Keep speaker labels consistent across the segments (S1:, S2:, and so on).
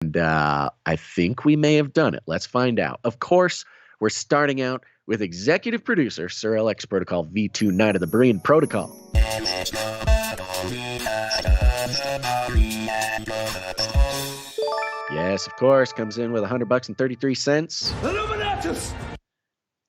S1: I think we may have done it. Let's find out. Of course, we're starting out with executive producer Sir LX Protocol V2 Knight of the Berean Protocol. Yes, of course, comes in with $100 and 33 cents.
S2: Illuminatus!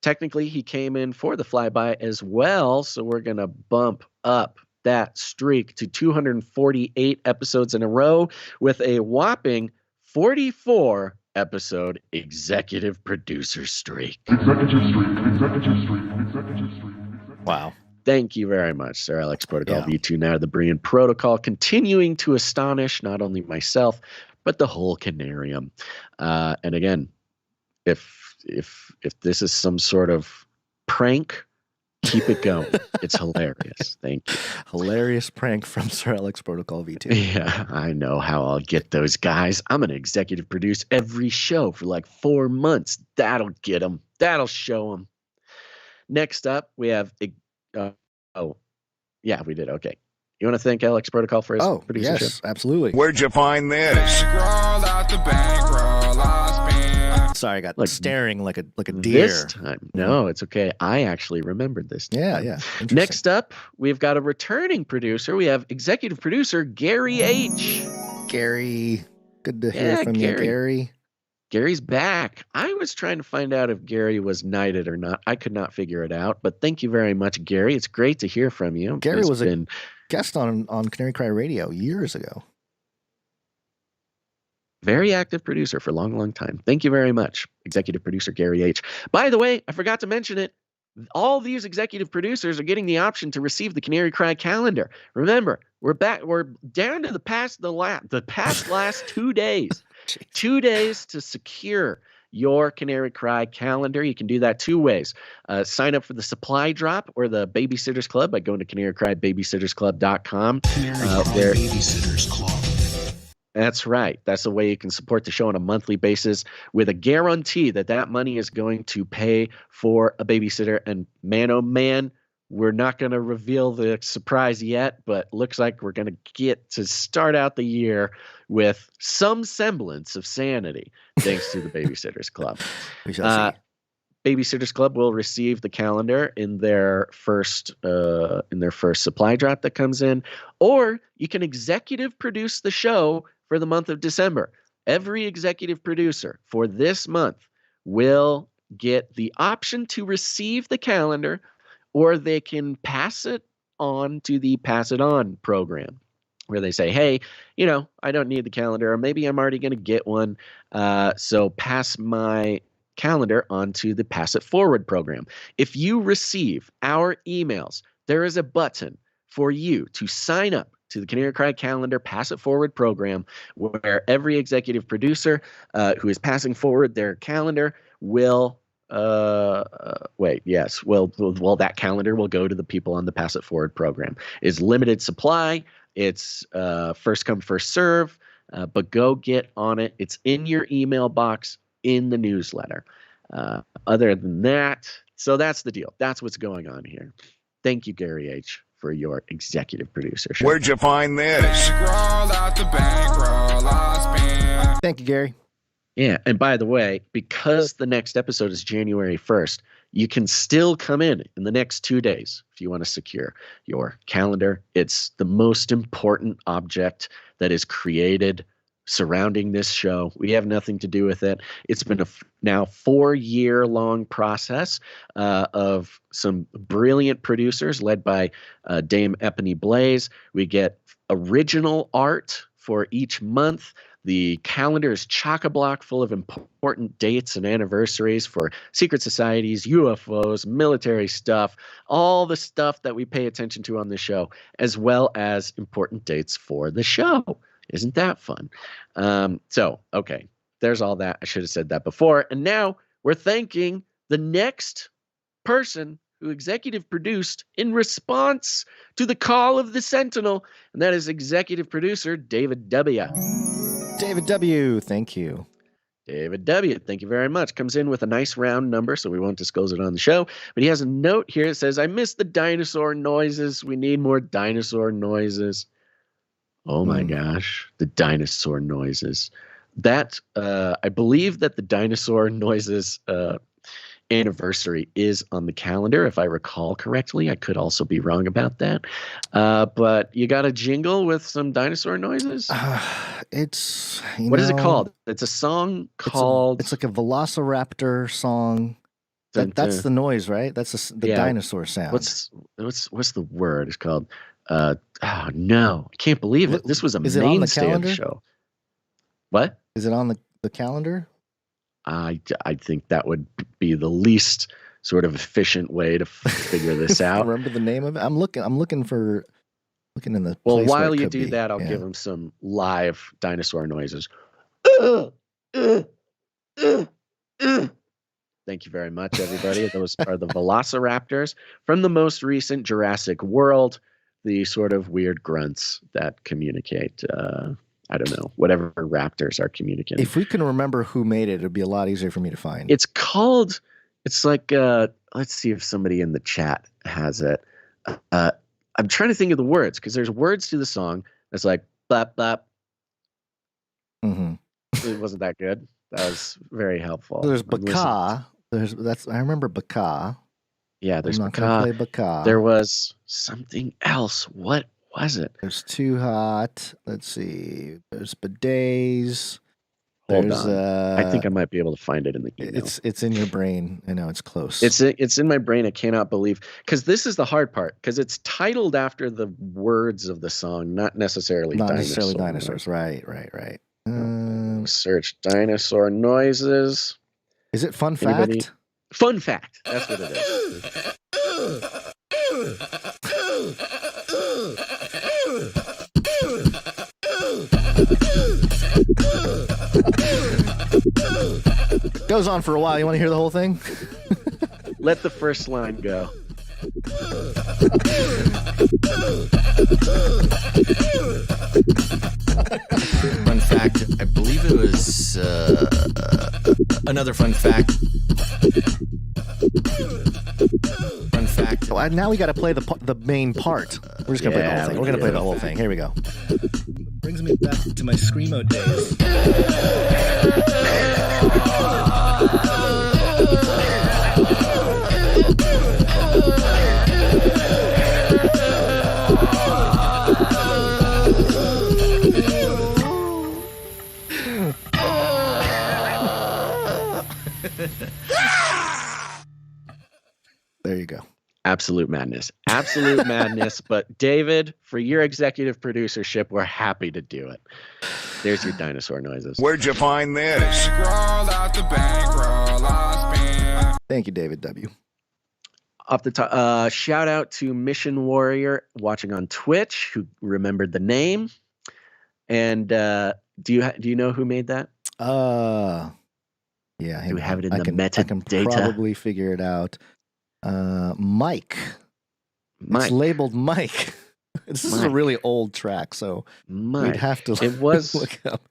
S1: Technically, he came in for the flyby as well, so we're going to bump up that streak to 248 episodes in a row with a whopping 44 episode executive producer streak.
S3: Wow.
S1: Thank you very much, Sir Alex Protocol V2 now the Berean Protocol, continuing to astonish not only myself, but the whole Canarium. And again, if this is some sort of prank, keep it going. It's hilarious. Thank you.
S3: Hilarious prank from Sir Alex Protocol V2.
S1: Yeah, I know how I'll get those guys. I'm going to executive produce every show for like 4 months. That'll get them. That'll show them. Next up, we have... yeah, we did. Okay. You want to thank Alex Protocol for his producership?
S3: Yes, absolutely.
S4: Where'd you find this?
S3: Sorry, I got staring like a deer.
S1: This time. No, it's okay. I actually remembered this time.
S3: Yeah.
S1: Next up, we've got a returning producer. We have executive producer Gary H.
S3: Gary, good to hear from you, Gary.
S1: Gary's back. I was trying to find out if Gary was knighted or not. I could not figure it out, but thank you very much, Gary. It's great to hear from you.
S3: Gary was a guest on Canary Cry Radio years ago.
S1: Very active producer for a long, long time. Thank you very much, executive producer Gary H. By the way, I forgot to mention it. All these executive producers are getting the option to receive the Canary Cry calendar. Remember, we're back. We're down to the past last 2 days. 2 days to secure your Canary Cry calendar. You can do that 2 ways. Sign up for the supply drop or the Babysitters Club by going to canarycrybabysittersclub.com.
S2: Canary Cry Babysitters Club.
S1: That's right. That's the way you can support the show on a monthly basis with a guarantee that that money is going to pay for a babysitter. And man, oh man, we're not going to reveal the surprise yet, but looks like we're going to get to start out the year with some semblance of sanity thanks to the Babysitters Club.
S3: We shall see.
S1: Babysitters Club will receive the calendar in their first supply drop that comes in, or you can executive produce the show for the month of December. Every executive producer for this month will get the option to receive the calendar, or they can pass it on to the Pass It On program, where they say, hey, I don't need the calendar, or maybe I'm already going to get one, so pass my calendar onto the Pass It Forward program. If you receive our emails, there is a button for you to sign up to the Canary Cry Calendar Pass It Forward program, where every executive producer who is passing forward their calendar will that calendar will go to the people on the Pass It Forward program. It's limited supply. It's first come, first serve, but go get on it. It's in your email box in the newsletter. Other than that, so that's the deal. That's what's going on here. Thank you, Gary H., for your executive producership.
S4: Where'd you find this?
S3: Thank you, Gary.
S1: Yeah, and by the way, because the next episode is January 1st, you can still come in the next 2 days if you want to secure your calendar. It's the most important object that is created surrounding this show. We have nothing to do with it. It's been a now 4-year-long process of some brilliant producers led by Dame Epony Blaze. We get original art for each month. The calendar is chock-a-block full of important dates and anniversaries for secret societies, UFOs, military stuff, all the stuff that we pay attention to on the show, as well as important dates for the show. Isn't that fun? Okay, there's all that. I should have said that before. And now we're thanking the next person who executive produced in response to the call of the Sentinel, and that is executive producer David W.
S3: David W., thank you.
S1: David W., thank you very much. Comes in with a nice round number, so we won't disclose it on the show. But he has a note here that says, I miss the dinosaur noises. We need more dinosaur noises. Oh my gosh, the dinosaur noises. That I believe that the Dinosaur Noises anniversary is on the calendar, if I recall correctly. I could also be wrong about that. But you got a jingle with some dinosaur noises?
S3: It's
S1: What is it called? It's a song called.
S3: It's like a Velociraptor song. That's the noise, right? That's the dinosaur sound.
S1: What's the word? It's called. Oh no, I can't believe it. This was a mainstay of the show. What?
S3: Is it on the calendar?
S1: I think that would be the least sort of efficient way to figure this out.
S3: Remember the name of it? I'm looking in the.
S1: Well, while you do that, I'll give him some live dinosaur noises. Thank you very much, everybody. Those are the Velociraptors from the most recent Jurassic World. The sort of weird grunts that communicate. I don't know, whatever raptors are communicating.
S3: If we can remember who made it, it'd be a lot easier for me to find.
S1: It's like, let's see if somebody in the chat has it. I'm trying to think of the words because there's words to the song. It's like, blap, blap.
S3: Mm-hmm.
S1: It wasn't that good. That was very helpful.
S3: There's Baka. I remember Baka.
S1: Yeah, there's
S3: I'm not gonna play Baka.
S1: There was something else. What was it?
S3: There's Too Hot. Let's see. There's Bidets.
S1: Hold on. I think I might be able to find it in the email.
S3: It's in your brain. I know it's close.
S1: It's in my brain. I cannot believe, because this is the hard part, because it's titled after the words of the song, not necessarily
S3: dinosaurs. Right.
S1: Search dinosaur noises.
S3: Is it fun fact?
S1: Fun fact. That's what it is.
S3: Goes on for a while. You want to hear the whole thing?
S1: Let the first line go.
S5: Fun fact, I believe it was another fun fact. Fun fact.
S3: Oh, now we got to play the main part. We're just going to play the whole thing. We're going to play the whole thing. Here we go.
S6: Brings me back to my Screamo days.
S3: There you go.
S1: Absolute madness. Absolute madness. But David, for your executive producership, we're happy to do it. There's your dinosaur noises.
S4: Where'd you find this?
S3: Thank you, David W.
S1: Off the top, shout out to Mission Warrior watching on Twitch who remembered the name. And do you know who made that?
S3: Yeah.
S1: Do we have it in the metadata?
S3: I can probably figure it out. Mike. It's labeled Mike. This is a really old track, so we'd have to look up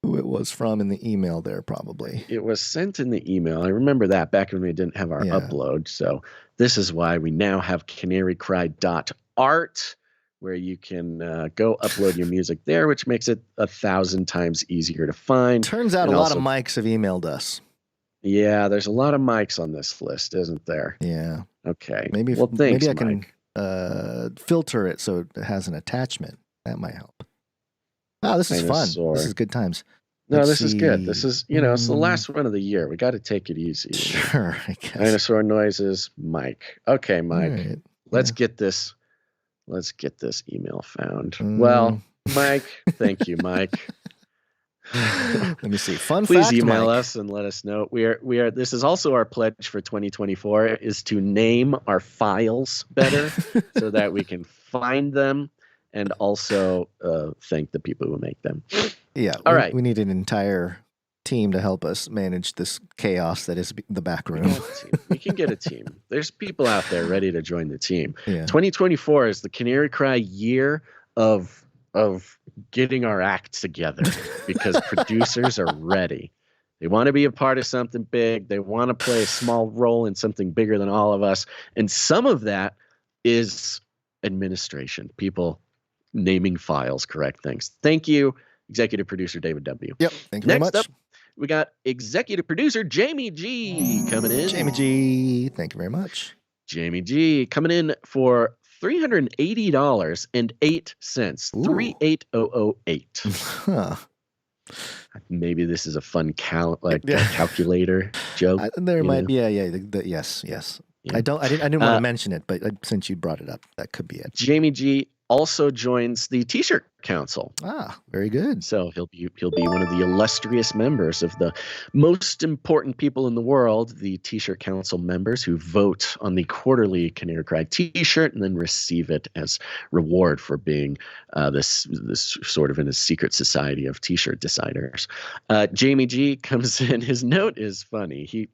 S3: who it was from in the email there, probably.
S1: It was sent in the email. I remember that back when we didn't have our upload. So this is why we now have canarycry.art, where you can go upload your music there, which makes it 1,000 times easier to find.
S3: Turns out a lot of Mikes have emailed us.
S1: Yeah, there's a lot of Mikes on this list, isn't there?
S3: Yeah.
S1: Okay.
S3: Maybe I can filter it so it has an attachment. That might help. Oh, this is fun. This is good times.
S1: This is good. This is, it's the last one of the year. We got to take it easy.
S3: Sure, I guess.
S1: Dinosaur noises, Mike. Okay, Mike. Right. Let's get this email found. Well, Mike, thank you, Mike.
S3: Let me see.
S1: Please
S3: fact,
S1: email
S3: Mike.
S1: us and let us know. We are. This is also our pledge for 2024 is to name our files better so that we can find them and also thank the people who make them.
S3: Yeah.
S1: All right.
S3: We need an entire team to help us manage this chaos that is the back room.
S1: We can get a team. There's people out there ready to join the team.
S3: Yeah.
S1: 2024 is the Canary Cry year of getting our act together because producers are ready. They want to be a part of something big. They want to play a small role in something bigger than all of us. And some of that is administration, people naming files, correct things. Thank you. executive producer David W.
S3: Yep. Thank you very much.
S1: Next up, we got executive producer Jamie G coming in.
S3: Jamie G, thank you very much.
S1: Jamie G coming in for $380.08. 38008.
S3: Huh.
S1: Maybe this is a fun calculator joke.
S3: There might be. Yes. Yeah. I didn't want to mention it, but since you brought it up, that could be it.
S1: Jamie G also joins the T-shirt council.
S3: Ah, very good.
S1: So he'll be one of the illustrious members of the most important people in the world, the T-shirt council members who vote on the quarterly Canary Cry T-shirt and then receive it as reward for being this sort of in a secret society of T-shirt deciders. Jamie G comes in. His note is funny.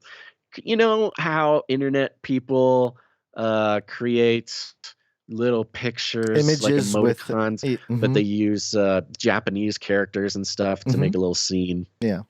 S1: You know how internet people create little pictures,
S3: images
S1: like emoticons, but they use Japanese characters and stuff to make a little scene.
S3: Yeah.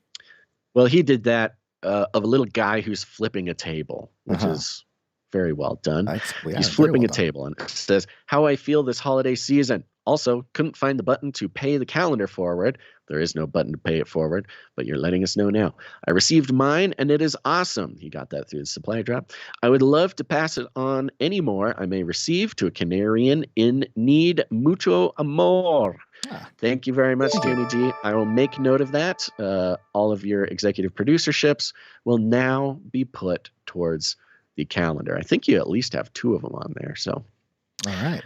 S1: Well, he did that of a little guy who's flipping a table, which is very well done. He's flipping a table and it says, "How I feel this holiday season. Also, couldn't find the button to pay the calendar forward. There is no button to pay it forward, but you're letting us know now. I received mine, and it is awesome." He got that through the supply drop. "I would love to pass it on any more I may receive to a Canarian in need. Mucho amor." Thank you very much, Jamie G. I will make note of that. All of your executive producerships will now be put towards the calendar. I think you at least have 2 of them on there. So,
S3: all right.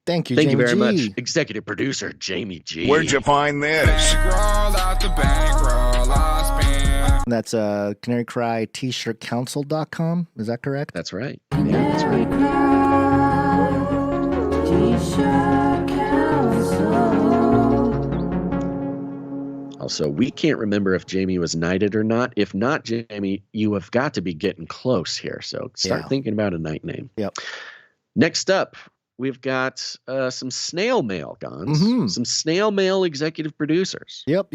S3: Thank you,
S1: Thank
S3: Jamie
S1: you very
S3: G.
S1: much, executive producer Jamie G.
S4: Where'd you find this?
S3: That's canarycrytshirtcouncil.com. Is that correct?
S1: That's right. Yeah, that's right. Also, we can't remember if Jamie was knighted or not. If not, Jamie, you have got to be getting close here. So start thinking about a knight name.
S3: Yep.
S1: Next up, we've got some snail mail, Gons. Some snail mail executive producers.
S3: Yep.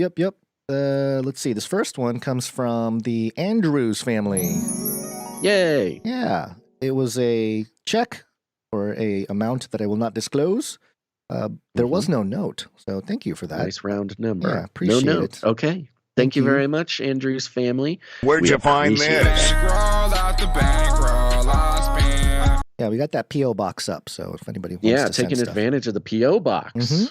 S3: Let's see. This first one comes from the Andrews family.
S1: Yay.
S3: Yeah. It was a check for a amount that I will not disclose. There was no note, so thank you for that.
S1: Nice round number.
S3: Yeah, appreciate
S1: no note.
S3: it.
S1: Okay. Thank you very much, Andrews family.
S4: Where'd you find this?
S3: Yeah, we got that P.O. box up, so if anybody wants to
S1: taking
S3: send
S1: advantage of the P.O. box.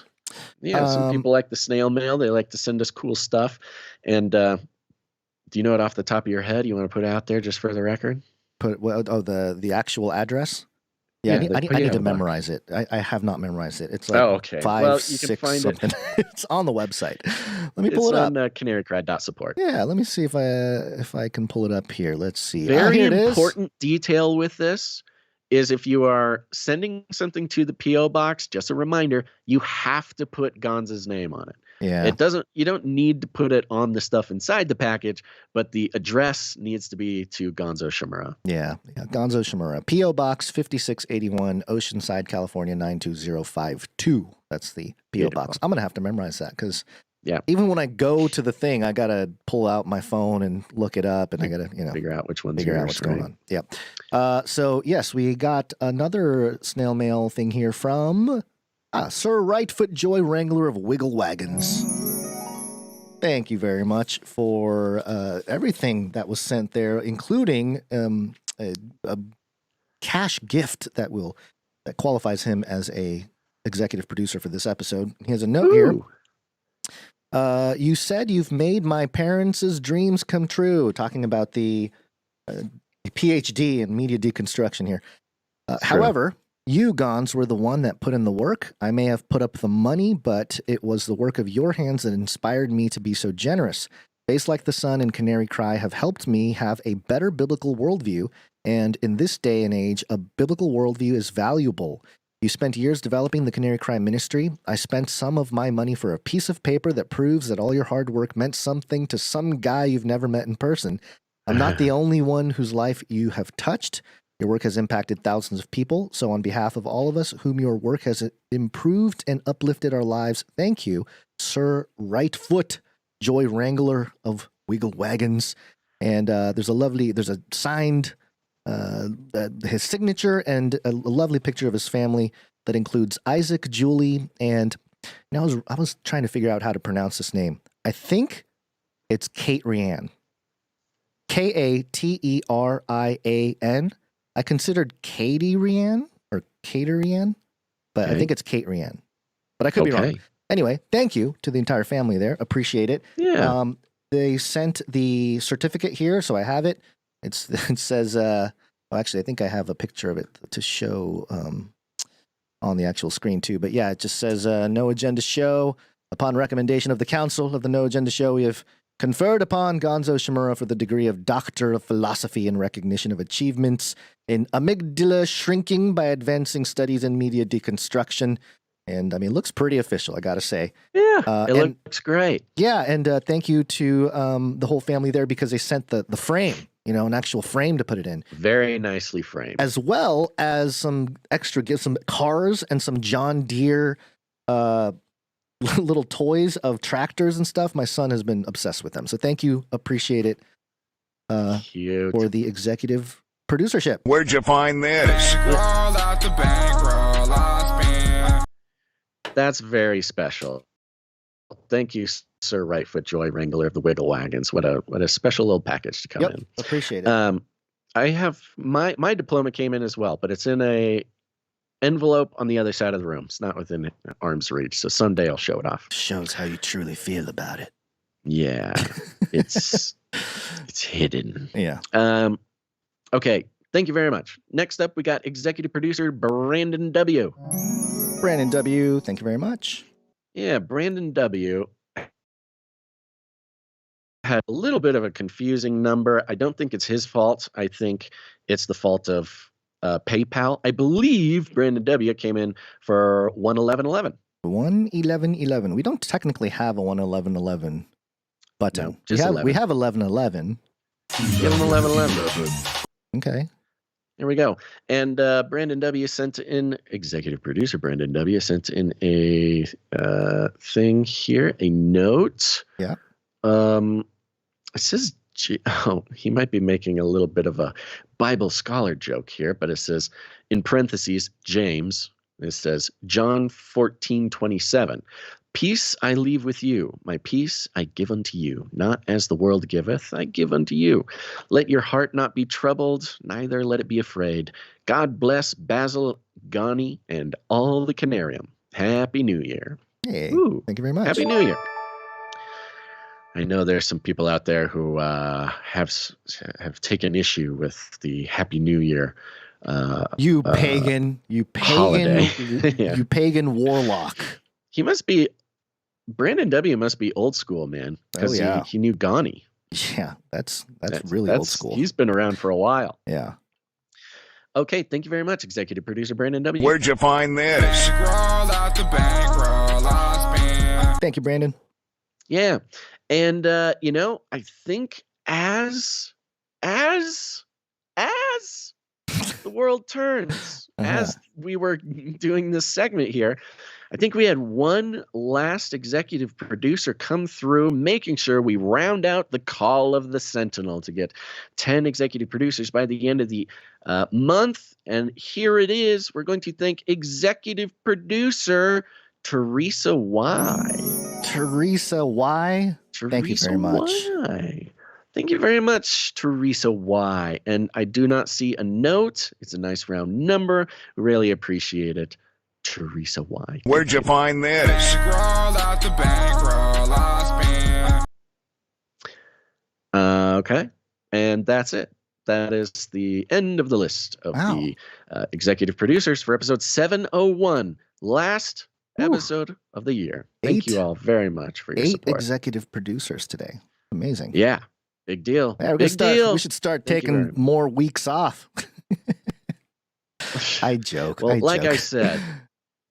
S1: Yeah, some people like the snail mail. They like to send us cool stuff. And do you know it off the top of your head? You want to put it out there just for the record?
S3: The actual address? Yeah, I need to memorize it. I have not memorized it. It's like 5, 6 something. It's on the website. Let me pull it up.
S1: It's on canarycry.support.
S3: Yeah, let me see if I can pull it up here. Let's see.
S1: Very important detail with this is if you are sending something to the P.O. box, just a reminder, you have to put Gonza's name on it.
S3: Yeah.
S1: You don't need to put it on the stuff inside the package, but the address needs to be to Gonzo Shimura.
S3: Yeah. Gonzo Shimura. P.O. Box 5681, Oceanside, California 92052. That's the P.O. box. I'm going to have to memorize that because even when I go to the thing, I got to pull out my phone and look it up, and I got to,
S1: figure out which one's
S3: figure out what's going on. Yep. So yes, we got another snail mail thing here from Sir Rightfoot Joy Wrangler of Wiggle Wagons. Thank you very much for everything that was sent there, including a cash gift that qualifies him as a executive producer for this episode. He has a note here. You said you've made my parents' dreams come true. Talking about the PhD in media deconstruction here. However, you, Gons, were the one that put in the work. I may have put up the money, but it was the work of your hands that inspired me to be so generous. Face Like the Sun and Canary Cry have helped me have a better biblical worldview, and in this day and age, a biblical worldview is valuable. You spent years developing the Canary Cry ministry. I spent some of my money for a piece of paper that proves that all your hard work meant something to some guy you've never met in person. I'm not the only one whose life you have touched. Your work has impacted thousands of people, so on behalf of all of us whom your work has improved and uplifted our lives, thank you, Sir Rightfoot Joy Wrangler of Wiggle Wagons. And there's a signed his signature and a lovely picture of his family that includes Isaac, Julie, and Now I was trying to figure out how to pronounce this name. I think it's Kate Rian. Katerian. I considered Katie Rian or Caterian, but I think it's Kate Rian. But I could be wrong. Anyway, thank you to the entire family there. Appreciate it.
S1: Yeah.
S3: They sent the certificate here, so I have it. It says, well, actually, I think I have a picture of it to show on the actual screen too. But yeah, it just says, No Agenda Show. Upon recommendation of the Council of the No Agenda Show, we have conferred upon Gonzo Shimura for the degree of Doctor of Philosophy in recognition of achievements in amygdala shrinking by advancing studies in media deconstruction. And I mean, it looks pretty official, I got to say.
S1: Yeah, it looks great.
S3: Yeah, and thank you to the whole family there because they sent the frame, an actual frame to put it in.
S1: Very nicely framed.
S3: As well as some extra gifts, some cars and some John Deere little toys of tractors and stuff. My son has been obsessed with them. So thank you. Appreciate it
S1: Cute.
S3: For the executive producership.
S4: Where'd you find this?
S1: That's very special. Thank you, Sir Rightfoot Joy Wrangler of the Wiggle Wagons. What a special little package to come in.
S3: Appreciate it.
S1: I have my diploma came in as well, but it's in a envelope on the other side of the room. It's not within arm's reach. So someday I'll show it off.
S3: Shows how you truly feel about it.
S1: Yeah, it's hidden.
S3: Yeah.
S1: Okay. Thank you very much. Next up, we got executive producer Brandon W.
S3: Brandon W. Thank you very much.
S1: Yeah, Brandon W. had a little bit of a confusing number. I don't think it's his fault. I think it's the fault of PayPal. I believe Brandon W. came in for 11111.
S3: 11111. We don't technically have a 11111 button.
S1: No, just
S3: we have 1111.
S1: Give him 1111.
S3: Okay.
S1: There we go. And Brandon W. sent in, executive producer Brandon W. sent in a thing here, a note.
S3: Yeah.
S1: It says, he might be making a little bit of a Bible scholar joke here, but it says, in parentheses, James, it says, John 14:27. Peace I leave with you, my peace I give unto you. Not as the world giveth, I give unto you. Let your heart not be troubled, neither let it be afraid. God bless Basil, Ghani, and all the Canarium. Happy New Year.
S3: Hey,
S1: Ooh,
S3: thank you very much.
S1: Happy New Year. I know there's some people out there who have taken issue with the Happy New Year.
S3: You pagan
S1: holiday. Yeah.
S3: You pagan warlock.
S1: Brandon W. must be old school, man, because he knew Ghani.
S3: Yeah, that's really old school.
S1: He's been around for a while.
S3: Yeah.
S1: Okay, thank you very much, executive producer Brandon W.
S4: Where'd you find this?
S3: Thank you, Brandon.
S1: Yeah, and I think as the world turns, as we were doing this segment here, I think we had one last executive producer come through, making sure we round out the call of the Sentinel to get 10 executive producers by the end of the month. And here it is. We're going to thank executive producer Teresa Y.
S3: Teresa Y. Thank you very much.
S1: Y. Thank you very much, Teresa Y. And I do not see a note. It's a nice round number. Really appreciate it. Teresa Y.
S4: Where'd you find this?
S1: Okay. And that's it. That is the end of the list of the executive producers for episode 701. Last episode of the year. Thank you all very much for your support.
S3: 8 executive producers today. Amazing.
S1: Yeah. Big deal.
S3: Yeah,
S1: Big deal.
S3: We should start taking more weeks off. I joke.
S1: Well, like I said,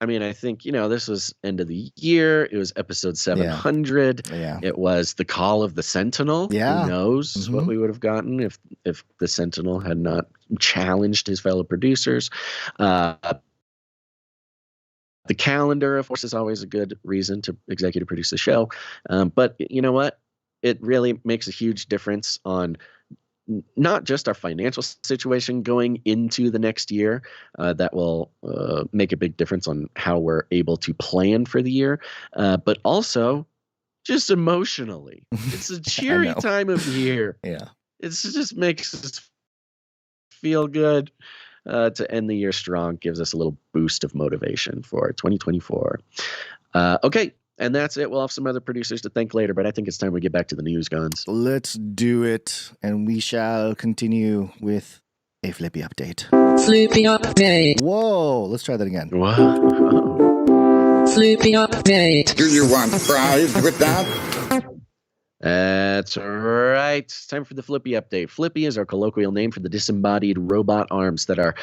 S1: I mean, I think, this was end of the year. It was episode 700.
S3: Yeah.
S1: It was the call of the Sentinel.
S3: Yeah.
S1: Who knows what we would have gotten if the Sentinel had not challenged his fellow producers. The calendar, of course, is always a good reason to executive produce the show. But you know what? It really makes a huge difference on not just our financial situation going into the next year, that will make a big difference on how we're able to plan for the year, but also just emotionally. It's a cheery time of year.
S3: Yeah.
S1: It just makes us feel good to end the year strong, gives us a little boost of motivation for 2024. Okay. And that's it. We'll have some other producers to thank later, but I think it's time we get back to the news guns.
S3: Let's do it. And we shall continue with a Flippy update.
S7: Flippy update.
S3: Whoa. Let's try that again.
S1: Wow.
S7: Flippy update.
S4: Do you want fries with that?
S1: That's right. It's time for the Flippy update. Flippy is our colloquial name for the disembodied robot arms that are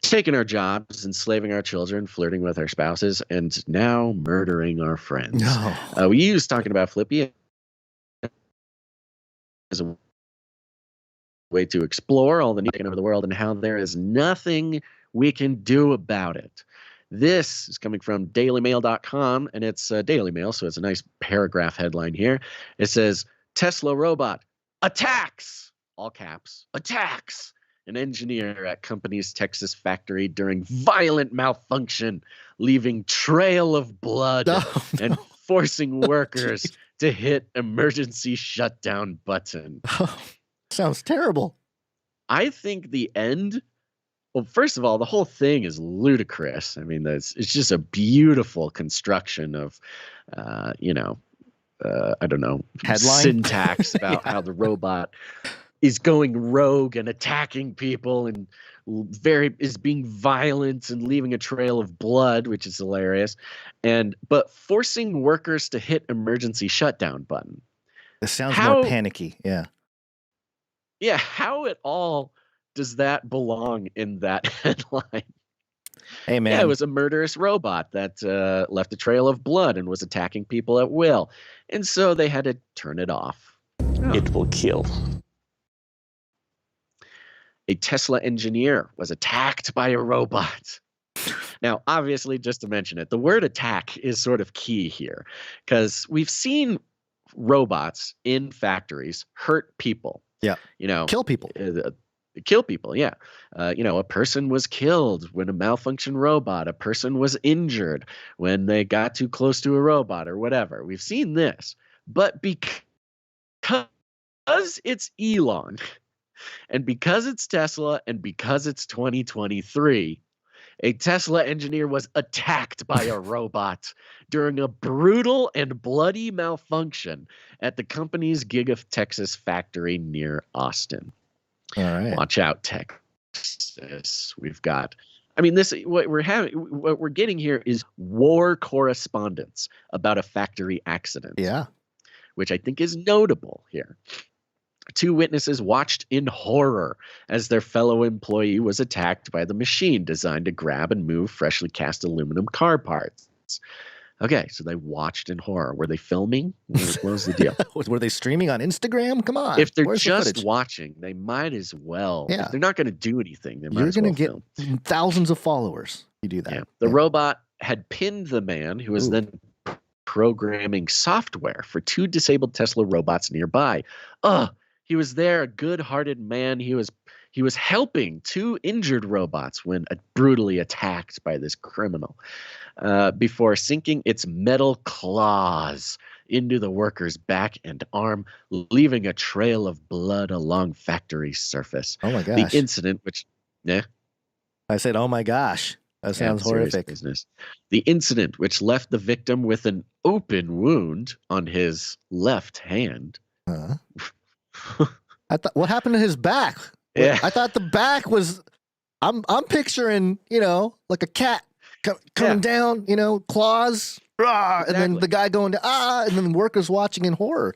S1: taking our jobs, enslaving our children, flirting with our spouses, and now murdering our friends.
S3: No.
S1: We use talking about Flippy as a way to explore all the taking over the world and how there is nothing we can do about it. This is coming from DailyMail.com, and it's Daily Mail, so it's a nice paragraph headline here. It says, Tesla robot attacks, all caps, attacks an engineer at company's Texas factory during violent malfunction, leaving trail of blood and forcing workers to hit emergency shutdown button.
S3: Sounds terrible.
S1: I think the end, well, first of all, the whole thing is ludicrous. I mean, it's just a beautiful construction of, I don't know,
S3: headline
S1: syntax about how the robot is going rogue and attacking people and is being violent and leaving a trail of blood, which is hilarious. But forcing workers to hit emergency shutdown button.
S3: It sounds more panicky. Yeah.
S1: Yeah. How at all does that belong in that headline?
S3: Hey, man.
S1: Yeah, it was a murderous robot that left a trail of blood and was attacking people at will. And so they had to turn it off. Oh. It will kill. A Tesla engineer was attacked by a robot. Now, obviously, just to mention it, the word attack is sort of key here because we've seen robots in factories hurt people.
S3: Yeah. Kill people.
S1: Kill people, yeah. A person was killed when a malfunction robot. A person was injured when they got too close to a robot or whatever. We've seen this. But because it's Elon, and because it's Tesla, and because it's 2023, a Tesla engineer was attacked by a robot during a brutal and bloody malfunction at the company's Giga Texas factory near Austin.
S3: All right.
S1: Watch out, Texas. We've got, what we're getting here is war correspondence about a factory accident.
S3: Yeah.
S1: Which I think is notable here. Two witnesses watched in horror as their fellow employee was attacked by the machine designed to grab and move freshly cast aluminum car parts. Okay, so they watched in horror. Were they filming? What was the deal?
S3: Were they streaming on Instagram? Come on.
S1: If they're just watching, they might as well.
S3: Yeah.
S1: If they're not going to do anything, they might
S3: You're
S1: as well
S3: going to get thousands of followers if you do that.
S1: Yeah. The robot had pinned the man who was then programming software for two disabled Tesla robots nearby. He was there, a good-hearted man. He was helping two injured robots when brutally attacked by this criminal before sinking its metal claws into the worker's back and arm, leaving a trail of blood along factory surface.
S3: Oh, my gosh.
S1: The incident,
S3: I said, oh, my gosh. That sounds horrific.
S1: Business. The incident, which left the victim with an open wound on his left hand.
S3: I thought, what happened to his back?
S1: Yeah.
S3: I thought the back was. I'm picturing, like a cat coming down, claws, and then the guy going to and then workers watching in horror,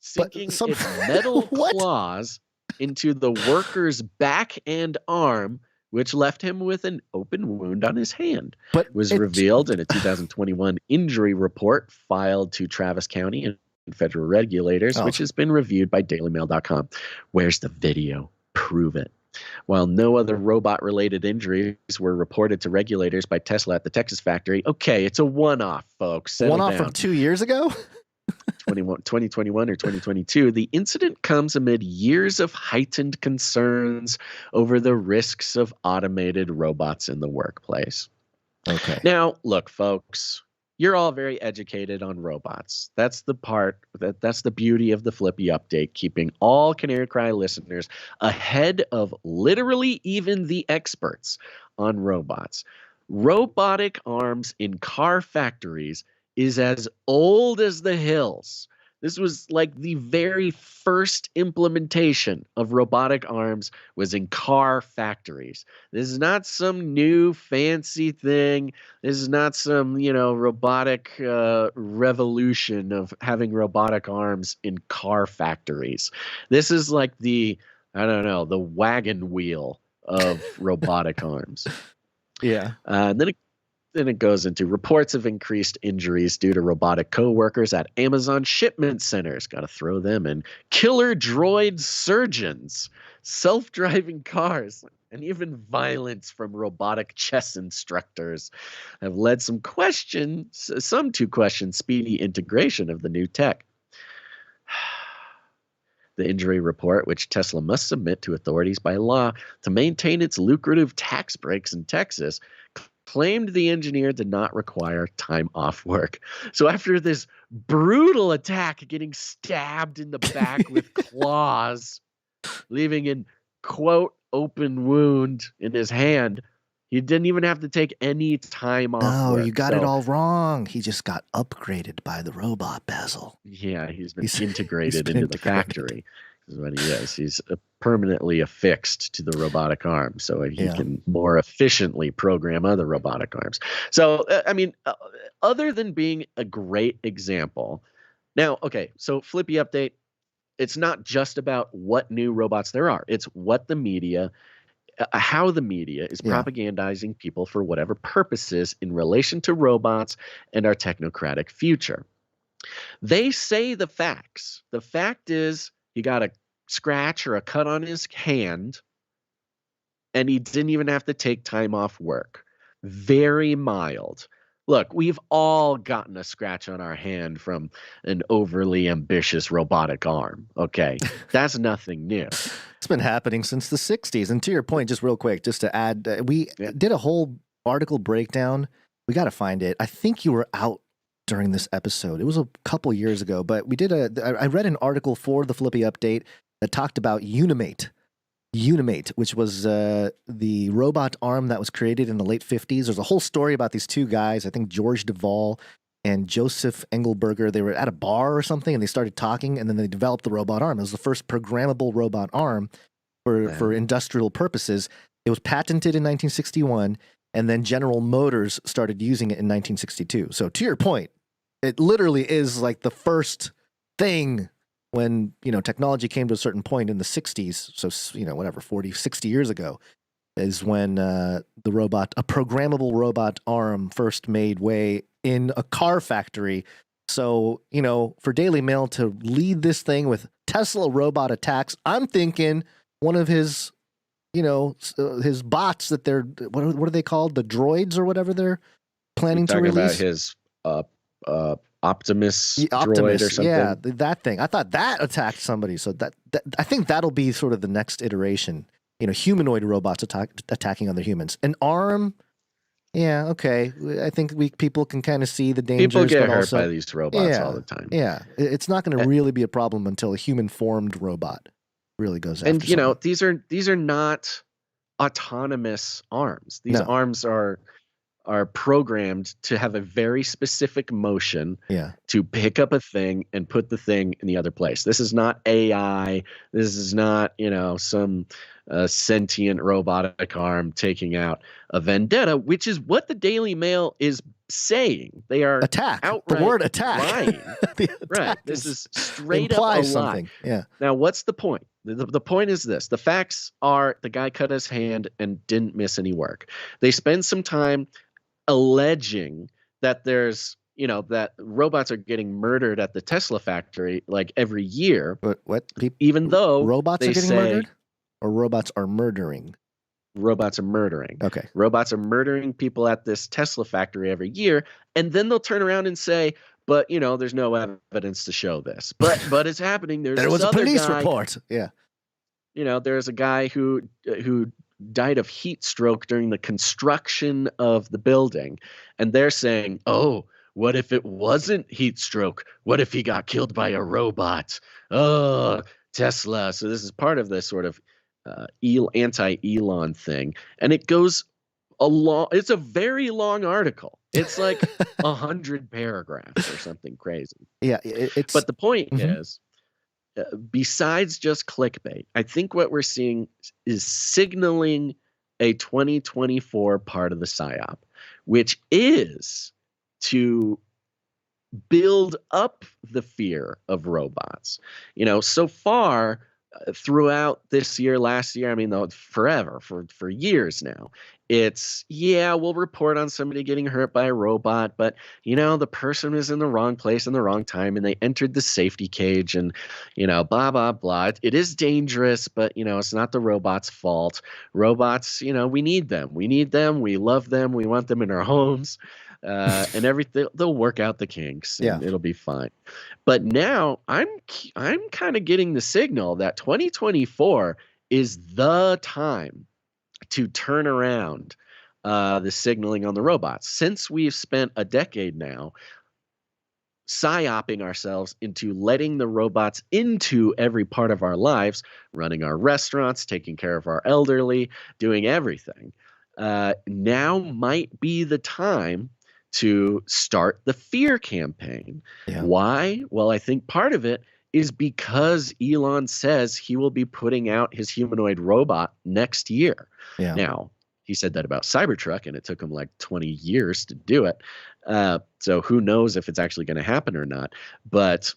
S1: sinking its metal claws into the worker's back and arm, which left him with an open wound on his hand. But it was revealed in a 2021 injury report filed to Travis County and federal regulators, which has been reviewed by DailyMail.com. Where's the video? Prove it. While no other robot-related injuries were reported to regulators by Tesla at the Texas factory, okay, it's a one-off, folks.
S3: One-off from 2 years ago?
S1: 2021 or 2022, the incident comes amid years of heightened concerns over the risks of automated robots in the workplace.
S3: Okay.
S1: Now, look, folks, you're all very educated on robots. That's the beauty of the Flippy update, keeping all Canary Cry listeners ahead of literally even the experts on robots. Robotic arms in car factories is as old as the hills. This was like the very first implementation of robotic arms was in car factories. This is not some new fancy thing. This is not some, robotic revolution of having robotic arms in car factories. This is like the wagon wheel of robotic arms.
S3: Yeah.
S1: Then it goes into reports of increased injuries due to robotic co-workers at Amazon shipment centers. Got to throw them in. Killer droid surgeons, self-driving cars, and even violence from robotic chess instructors have led some to question speedy integration of the new tech. The injury report, which Tesla must submit to authorities by law to maintain its lucrative tax breaks in Texas, claimed the engineer did not require time off work. So after this brutal attack, getting stabbed in the back with claws, leaving an, quote, open wound in his hand, he didn't even have to take any time off work.
S3: You got it all wrong. He just got upgraded by the robot, Basil.
S1: Yeah, he's been integrated into the factory. Is what he is. He's permanently affixed to the robotic arm, so he can more efficiently program other robotic arms. So, other than being a great example, now, okay, so Flippy update, it's not just about what new robots there are. It's what the media, how the media is propagandizing people for whatever purposes in relation to robots and our technocratic future. They say the facts. The fact is, he got a scratch or a cut on his hand, and he didn't even have to take time off work. Very mild. Look, we've all gotten a scratch on our hand from an overly ambitious robotic arm. Okay, that's nothing new.
S3: It's been happening since the 60s. And to your point, just real quick, just to add, we did a whole article breakdown. We got to find it. I think you were out during this episode. It was a couple years ago, but we did I read an article for the Flippy update that talked about Unimate, which was the robot arm that was created in the late 50s. There's a whole story about these two guys, I think George Duvall and Joseph Engelberger. They were at a bar or something, and they started talking, and then they developed the robot arm. It was the first programmable robot arm for industrial purposes. It was patented in 1961, and then General Motors started using it in 1962. So to your point, it literally is like the first thing when, technology came to a certain point in the 60s. So, 40, 60 years ago is when a programmable robot arm first made way in a car factory. So, for DailyMail to lead this thing with Tesla robot attacks, I'm thinking one of his his bots that they're, what are they called? The droids or whatever they're planning to release?
S1: About his Optimus droid or something.
S3: Yeah, that thing. I thought that attacked somebody. So that I think that'll be sort of the next iteration. Humanoid robots attacking other humans. An arm, yeah, okay. I think people can kind of see the dangers.
S1: People get hurt by these robots all the time.
S3: Yeah, it's not going to really be a problem until a human-formed robot really goes after.
S1: And these are not autonomous arms. These arms are programmed to have a very specific motion to pick up a thing and put the thing in the other place. This is not AI. This is not, some sentient robotic arm taking out a vendetta, which is what the Daily Mail is saying. They are
S3: attack.
S1: Outright
S3: the word attack.
S1: Lying. Right. This is straight up a lie.
S3: Something. Yeah.
S1: Now, what's the point? The point is this. The facts are the guy cut his hand and didn't miss any work. They spend some time alleging that there's, that robots are getting murdered at the Tesla factory like every year.
S3: What?
S1: Even though
S3: robots are getting murdered? Or robots are murdering?
S1: Robots are murdering.
S3: Okay.
S1: Robots are murdering people at this Tesla factory every year. And then they'll turn around and say, but there's no evidence to show this. But it's happening. There's
S3: there was
S1: this
S3: a
S1: other
S3: police
S1: guy,
S3: report. Yeah.
S1: There's a guy who died of heat stroke during the construction of the building, and they're saying, "Oh, what if it wasn't heat stroke? What if he got killed by a robot? Oh, Tesla." So this is part of this sort of anti-Elon thing, and it goes it's a very long article. It's like 100 paragraphs or something crazy.
S3: Yeah,
S1: but the point is, besides just clickbait, I think what we're seeing is signaling a 2024 part of the PSYOP, which is to build up the fear of robots. So far, throughout this year, last year, forever, for years now, it's, we'll report on somebody getting hurt by a robot, but the person was in the wrong place in the wrong time, and they entered the safety cage, and blah blah blah. It is dangerous, but it's not the robot's fault. Robots, we need them, we love them, we want them in our homes, and everything. They'll work out the kinks, and it'll be fine. But now I'm kind of getting the signal that 2024 is the time to turn around the signaling on the robots. Since we've spent a decade now psyoping ourselves into letting the robots into every part of our lives, running our restaurants, taking care of our elderly, doing everything. Now might be the time to start the fear campaign. Yeah. Why? Well, I think part of it is because Elon says he will be putting out his humanoid robot next year. Yeah. Now, he said that about Cybertruck, and it took him like 20 years to do it. So who knows if it's actually going to happen or not. But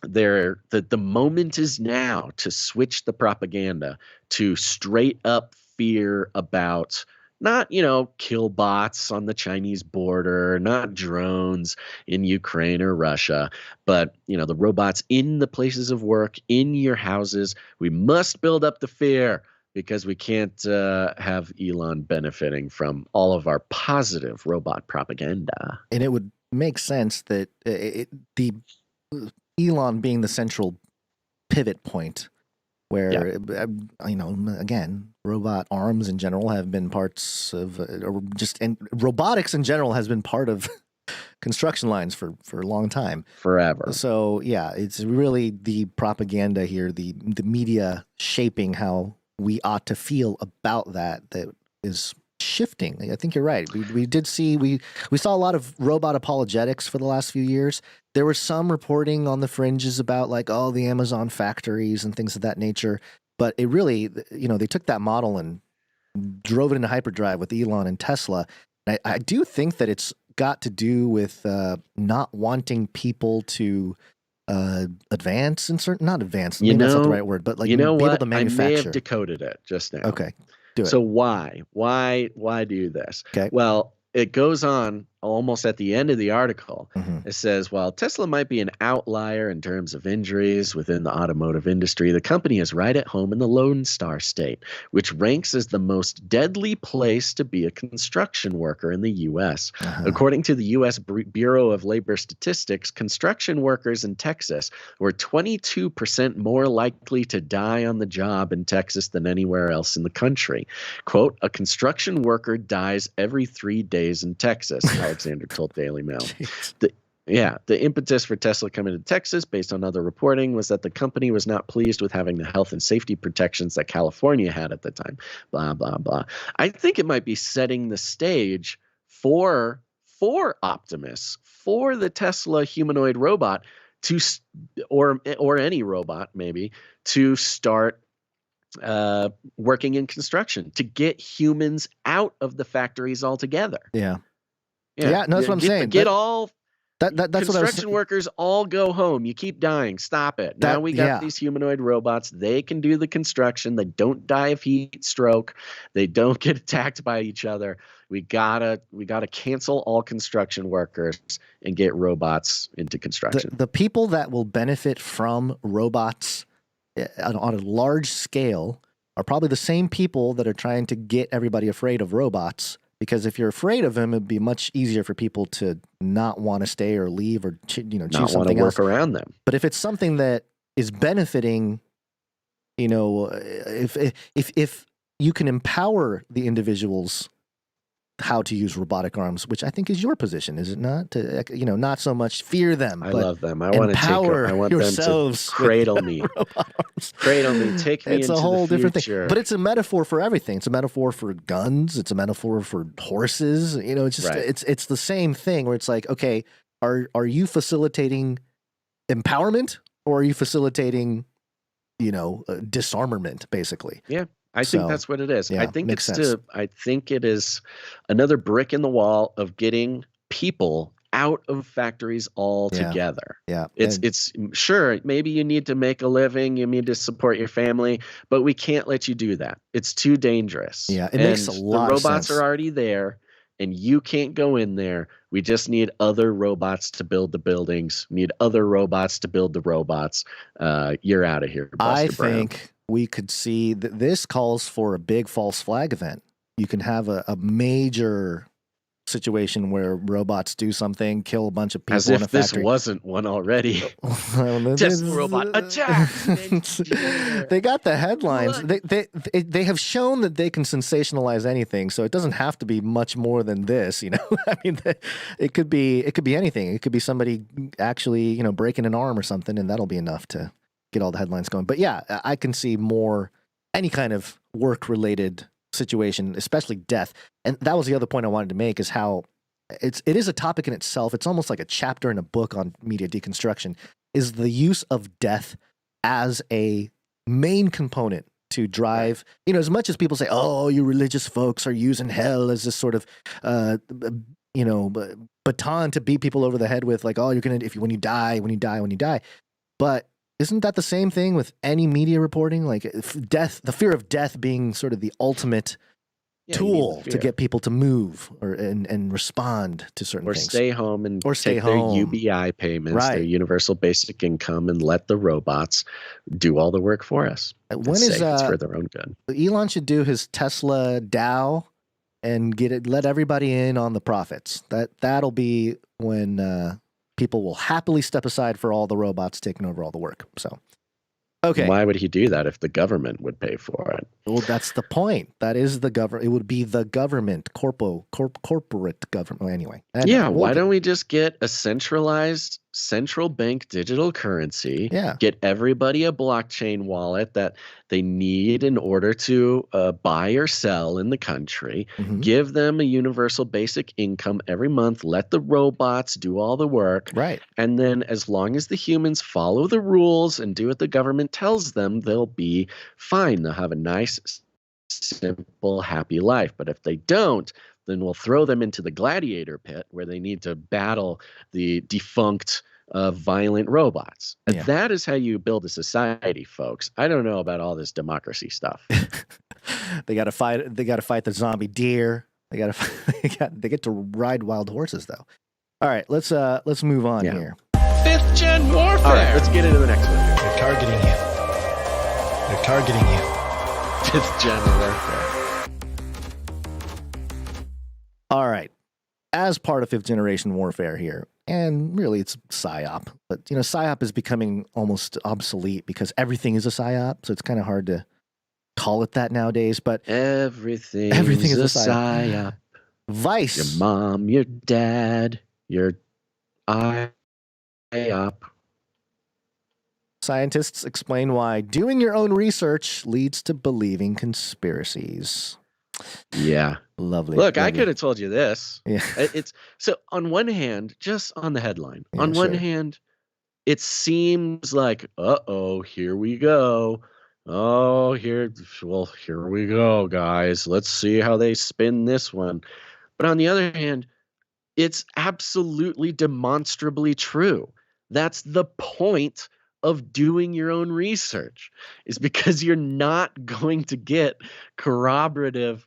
S1: the moment is now to switch the propaganda to straight up fear about not, kill bots on the Chinese border, not drones in Ukraine or Russia, but, the robots in the places of work, in your houses. We must build up the fear because we can't have Elon benefiting from all of our positive robot propaganda.
S3: And it would make sense that the Elon being the central pivot point where, again, robot arms in general have been parts of, and robotics in general has been part of construction lines for a long time.
S1: Forever.
S3: So, yeah, it's really the propaganda here, the media shaping how we ought to feel about that is shifting. I think you're right. We did see, we saw a lot of robot apologetics for the last few years. There was some reporting on the fringes about the Amazon factories and things of that nature. But it really, they took that model and drove it into hyperdrive with Elon and Tesla. I do think that it's got to do with not wanting people to advance in certain, not advance, maybe that's not the right word, but be able to manufacture.
S1: I may have decoded it just now.
S3: Okay, do it.
S1: So why do this?
S3: Okay.
S1: Well, it goes on almost at the end of the article. It says, while Tesla might be an outlier in terms of injuries within the automotive industry, the company is right at home in the Lone Star State, which ranks as the most deadly place to be a construction worker in the U.S. According to the U.S. Bureau of Labor Statistics, construction workers in Texas were 22% more likely to die on the job in Texas than anywhere else in the country. Quote, a construction worker dies every 3 days in Texas, Alexander told DailyMail. The impetus for Tesla coming to Texas, based on other reporting, was that the company was not pleased with having the health and safety protections that California had at the time. Blah, blah, blah. I think it might be setting the stage for Optimus, for the Tesla humanoid robot to, or any robot maybe, to start working in construction, to get humans out of the factories altogether.
S3: Yeah, no, that's what I'm saying.
S1: That's what
S3: construction
S1: workers all go home. You keep dying. Stop it. Now we got these humanoid robots. They can do the construction. They don't die of heat stroke. They don't get attacked by each other. We gotta cancel all construction workers and get robots into construction.
S3: The people that will benefit from robots on a large scale are probably the same people that are trying to get everybody afraid of robots Because if you're afraid of them, it'd be much easier for people to not want to stay or leave or choose something else.
S1: Work around them.
S3: But if it's something that is benefiting, if you can empower the individuals how to use robotic arms, which I think is your position, is it not? To not so much fear them.
S1: I
S3: but
S1: love them. I want to take. I want them to cradle me, cradle me, take me.
S3: It's
S1: into
S3: a whole
S1: the
S3: different
S1: future.
S3: thing. But it's a metaphor for everything. It's a metaphor for guns. It's a metaphor for horses. It's just it's the same thing where it's like, okay, are you facilitating empowerment or are you facilitating, disarmament, basically?
S1: Yeah. I think that's what it is.
S3: Yeah,
S1: I think it is another brick in the wall of getting people out of factories altogether.
S3: Yeah.
S1: It's sure, maybe you need to make a living, you need to support your family, but we can't let you do that. It's too dangerous.
S3: Yeah, it makes a lot of sense.
S1: The robots are already there and you can't go in there. We just need other robots to build the buildings, need other robots to build the robots. You're out of here, Buster Brown.
S3: think we could see that this calls for a big false flag event. You can have a major situation where robots do something, kill a bunch of people
S1: in a factory. As if this wasn't one already. Just robot attack.
S3: They got the headlines. They have shown that they can sensationalize anything, so it doesn't have to be much more than this. I mean, it could be anything. It could be somebody actually breaking an arm or something, and that'll be enough to get all the headlines going. But yeah, I can see more any kind of work-related situation, especially death. And that was the other point I wanted to make, is how it is a topic in itself. It's almost like a chapter in a book on media deconstruction, is the use of death as a main component to drive, as much as people say, oh, you religious folks are using hell as this sort of, baton to beat people over the head with, like, oh, you're going to, when you die. But isn't that the same thing with any media reporting? Like death, the fear of death being sort of the ultimate tool to get people to move and respond to certain things.
S1: Or stay home and take their UBI payments, their universal basic income, and let the robots do all the work for us. It's for their own good.
S3: Elon should do his Tesla DAO and let everybody in on the profits. That'll be when people will happily step aside for all the robots taking over all the work. So, okay.
S1: Why would he do that if the government would pay for it?
S3: Well, that's the point. That is the government. It would be the government, corporate government. Well, anyway.
S1: Why don't we just get a centralized central bank digital currency?
S3: Yeah.
S1: Get everybody a blockchain wallet that they need in order to buy or sell in the country. Mm-hmm. Give them a universal basic income every month. Let the robots do all the work.
S3: Right.
S1: And then as long as the humans follow the rules and do what the government tells them, they'll be fine. They'll have a nice, simple, happy life. But if they don't, then we'll throw them into the gladiator pit where they need to battle the defunct, violent robots. And that is how you build a society, folks. I don't know about all this democracy stuff.
S3: They got to fight. They got to fight the zombie deer. They get to ride wild horses, though. All right, let's move on here.
S1: 5th gen warfare. All right, let's get into the next one.
S6: They're targeting you. They're targeting you.
S1: 5th gen warfare.
S3: All right. As part of 5th generation warfare here, and really it's PSYOP, but PSYOP is becoming almost obsolete because everything is a PSYOP, so it's kind of hard to call it that nowadays, but
S1: everything is a PSYOP.
S3: Vice.
S1: Your mom, your dad, your IOP.
S3: Scientists explain why doing your own research leads to believing conspiracies.
S1: Yeah.
S3: Lovely.
S1: Look, I could have told you this.
S3: Yeah.
S1: It's so on one hand, just on the headline, on one hand, it seems like, here we go. Oh, here we go, guys. Let's see how they spin this one. But on the other hand, it's absolutely demonstrably true. That's the point of doing your own research, is because you're not going to get corroborative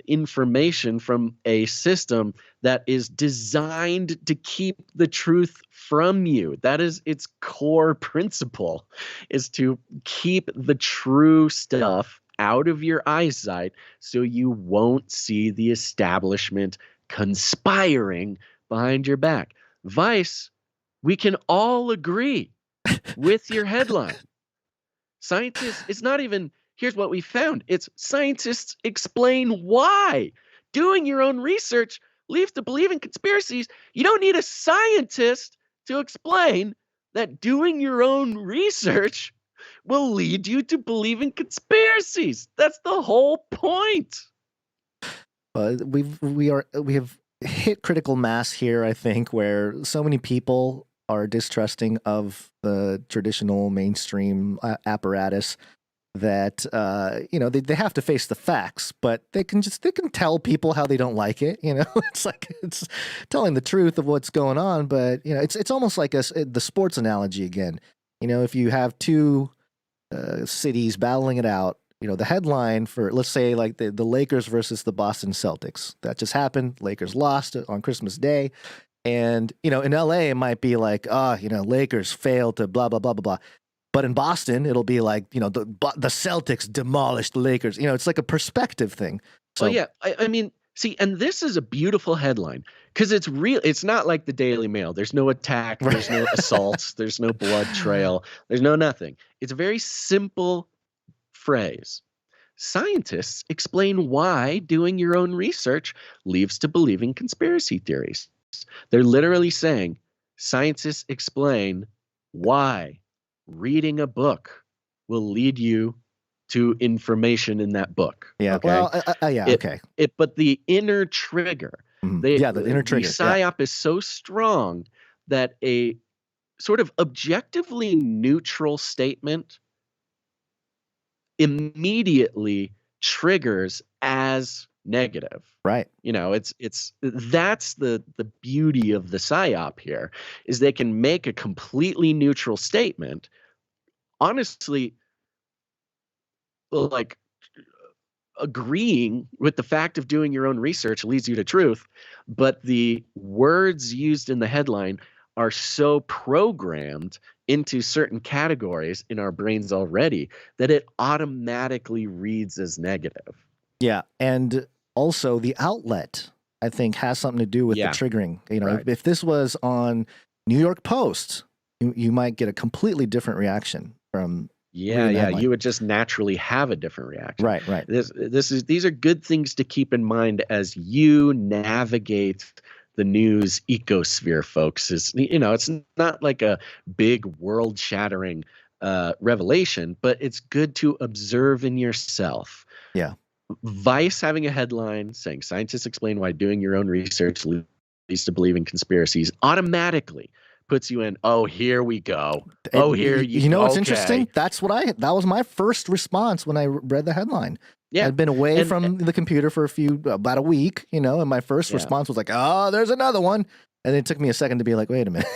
S1: information from a system that is designed to keep the truth from you. That is its core principle, is to keep the true stuff out of your eyesight so you won't see the establishment conspiring behind your back. Vice, we can all agree with your headline. Scientists, it's not even, here's what we found. It's scientists explain why. Doing your own research leads to believing conspiracies. You don't need a scientist to explain that doing your own research will lead you to believing conspiracies. That's the whole point.
S3: We have hit critical mass here, I think, where so many people are distrusting of the traditional mainstream apparatus that they have to face the facts, but they can tell people how they don't like it. It's like it's telling the truth of what's going on, but it's almost like the sports analogy again. If you have two cities battling it out, the headline for, let's say, like the Lakers versus the Boston Celtics, that just happened. Lakers lost on Christmas Day. And, in LA, it might be like, Lakers failed to blah, blah, blah, blah, blah. But in Boston, it'll be like, the Celtics demolished the Lakers. It's like a perspective thing. So,
S1: well, yeah, I mean, see, and this is a beautiful headline because it's real. It's not like the Daily Mail. There's no attack. There's no assaults. There's no blood trail. There's no nothing. It's a very simple phrase. Scientists explain why doing your own research leads to believing conspiracy theories. They're literally saying scientists explain why reading a book will lead you to information in that book.
S3: Yeah.
S1: Okay?
S3: Well, okay.
S1: But the inner trigger,
S3: the inner trigger.
S1: The psyop is so strong that a sort of objectively neutral statement immediately triggers as negative.
S3: Right.
S1: That's the beauty of the psyop here, is they can make a completely neutral statement, honestly, like agreeing with the fact of doing your own research leads you to truth, but the words used in the headline are so programmed into certain categories in our brains already that it automatically reads as negative.
S3: Yeah, and also the outlet, I think, has something to do with the triggering.
S1: Right.
S3: If this was on New York Post, you might get a completely different reaction from.
S1: Yeah, you would just naturally have a different reaction.
S3: Right.
S1: These are good things to keep in mind as you navigate the news ecosphere, folks. It's not like a big world-shattering revelation, but it's good to observe in yourself.
S3: Yeah.
S1: Vice having a headline saying scientists explain why doing your own research leads to believing conspiracies automatically puts you in, oh, here we go. Oh, here you go.
S3: What's interesting? That was my first response when I read the headline. Yeah. I'd been away from the computer for about a week, and my first response was like, oh, there's another one. And it took me a second to be like, wait a minute.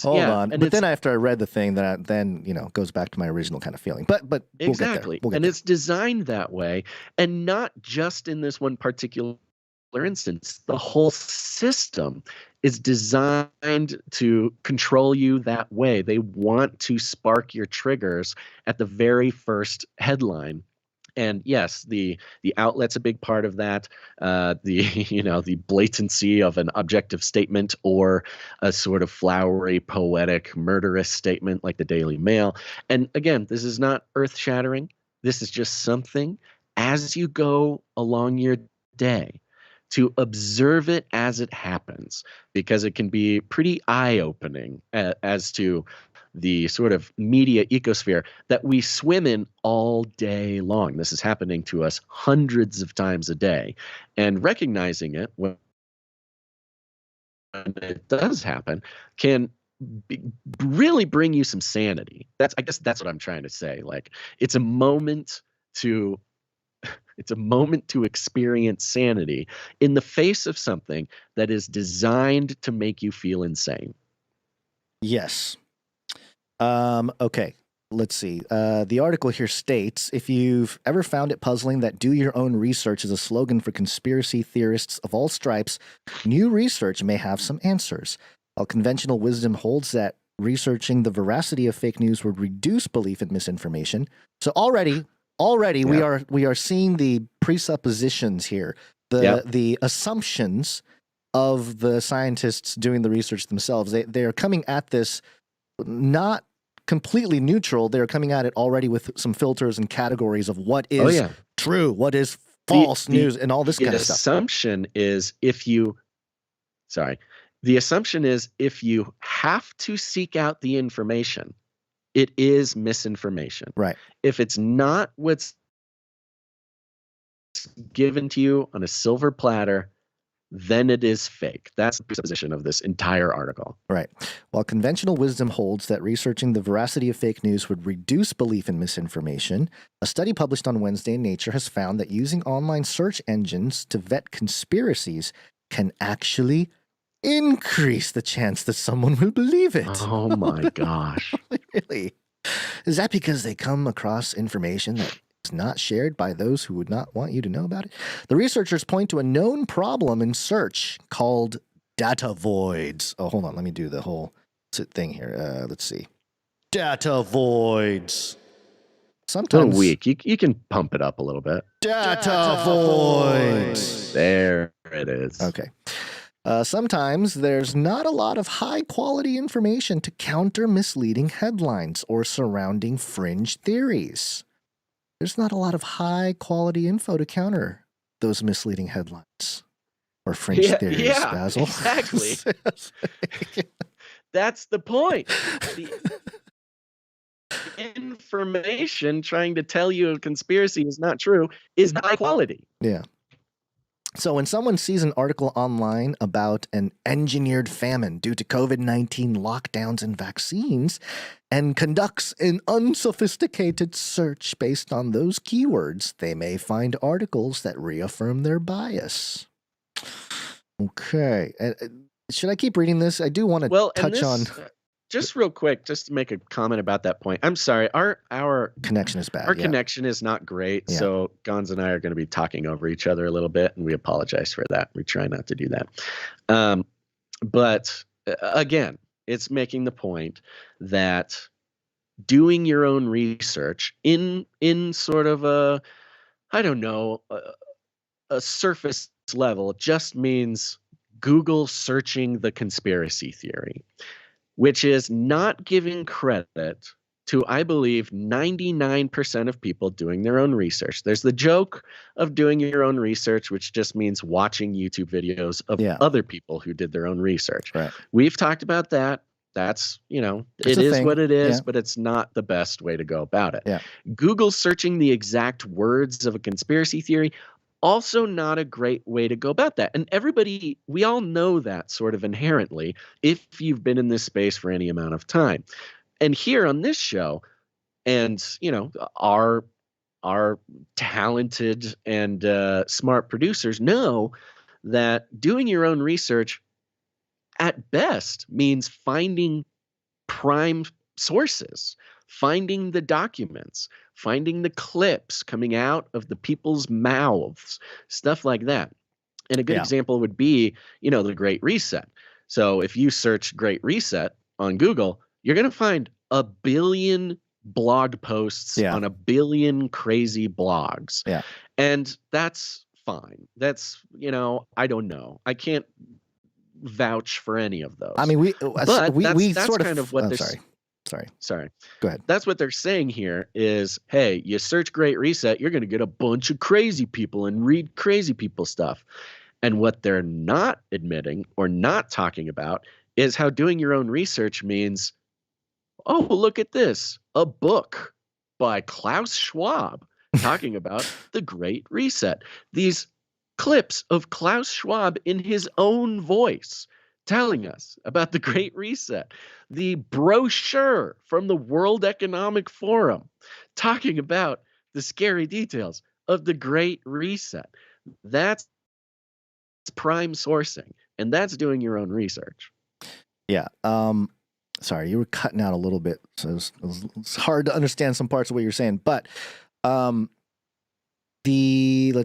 S3: Hold on. But then after I read the thing, then goes back to my original kind of feeling. But
S1: exactly.
S3: We'll get
S1: there. It's designed that way. And not just in this one particular instance. The whole system is designed to control you that way. They want to spark your triggers at the very first headline. And yes, the outlet's a big part of that. The blatancy of an objective statement or a sort of flowery, poetic, murderous statement like the Daily Mail. And again, this is not earth-shattering. This is just something as you go along your day to observe it as it happens, because it can be pretty eye-opening as to the sort of media ecosphere that we swim in all day long. This is happening to us hundreds of times a day. And recognizing it when it does happen can really bring you some sanity. I guess that's what I'm trying to say. Like, it's a moment to experience sanity in the face of something that is designed to make you feel insane.
S3: Yes. Okay, let's see. The article here states, if you've ever found it puzzling that do your own research is a slogan for conspiracy theorists of all stripes, new research may have some answers. While conventional wisdom holds that researching the veracity of fake news would reduce belief in misinformation. So already already we are seeing the presuppositions here, the assumptions of the scientists doing the research themselves. They are coming at this not completely neutral. They're coming at it already with some filters and categories of what is true, what is false news, and all this kind of stuff.
S1: The assumption is if you have to seek out the information, it is misinformation.
S3: Right.
S1: If it's not what's given to you on a silver platter, then it is fake. That's the presupposition of this entire article.
S3: Right. While conventional wisdom holds that researching the veracity of fake news would reduce belief in misinformation, a study published on Wednesday in Nature has found that using online search engines to vet conspiracies can actually increase the chance that someone will believe it.
S1: Oh my gosh.
S3: Really? Is that because they come across information that is not shared by those who would not want you to know about it? The researchers point to a known problem in search called data voids. Oh, hold on. Let me do the whole thing here. Let's see. Data voids. Sometimes.
S1: A little weak. You can pump it up a little bit.
S3: Data voids.
S1: There it is.
S3: Okay. Sometimes there's not a lot of high-quality information to counter misleading headlines or surrounding fringe theories. There's not a lot of high-quality info to counter those misleading headlines or fringe theories, Basil.
S1: Exactly. That's the point. The information trying to tell you a conspiracy is not true is high quality.
S3: Yeah. So when someone sees an article online about an engineered famine due to COVID-19 lockdowns and vaccines and conducts an unsophisticated search based on those keywords, they may find articles that reaffirm their bias. Okay. Should I keep reading this? I do want to touch on...
S1: Just real quick, just to make a comment about that point. I'm sorry, our
S3: connection is bad.
S1: Our connection is not great, so Gonz and I are going to be talking over each other a little bit, and we apologize for that. We try not to do that. But again, it's making the point that doing your own research in sort of a surface level just means Google searching the conspiracy theory, which is not giving credit to, I believe, 99% of people doing their own research. There's the joke of doing your own research, which just means watching YouTube videos of other people who did their own research.
S3: Right.
S1: We've talked about that. That's, it is what it is, but it's not the best way to go about it.
S3: Yeah.
S1: Google searching the exact words of a conspiracy theory, also not a great way to go about that. And we all know that sort of inherently if you've been in this space for any amount of time. And here on this show, and, our talented and smart producers know that doing your own research at best means finding prime sources, finding the documents, finding the clips coming out of the people's mouths, stuff like that. And a good example would be, the Great Reset. So if you search Great Reset on Google, you're going to find a billion blog posts on a billion crazy blogs.
S3: Yeah.
S1: And that's fine. That's, I don't know. I can't vouch for any of those.
S3: I mean, that's
S1: sort of kind of what they're
S3: Sorry. Go ahead.
S1: That's what they're saying here is, hey, you search Great Reset, you're going to get a bunch of crazy people and read crazy people stuff. And what they're not admitting or not talking about is how doing your own research means, oh, look at this, a book by Klaus Schwab talking about the Great Reset. These clips of Klaus Schwab in his own voice telling us about the Great Reset, the brochure from the World Economic Forum talking about the scary details of the Great Reset. That's prime sourcing, and that's doing your own research.
S3: Yeah. Sorry, you were cutting out a little bit, so it's hard to understand some parts of what you're saying. But let's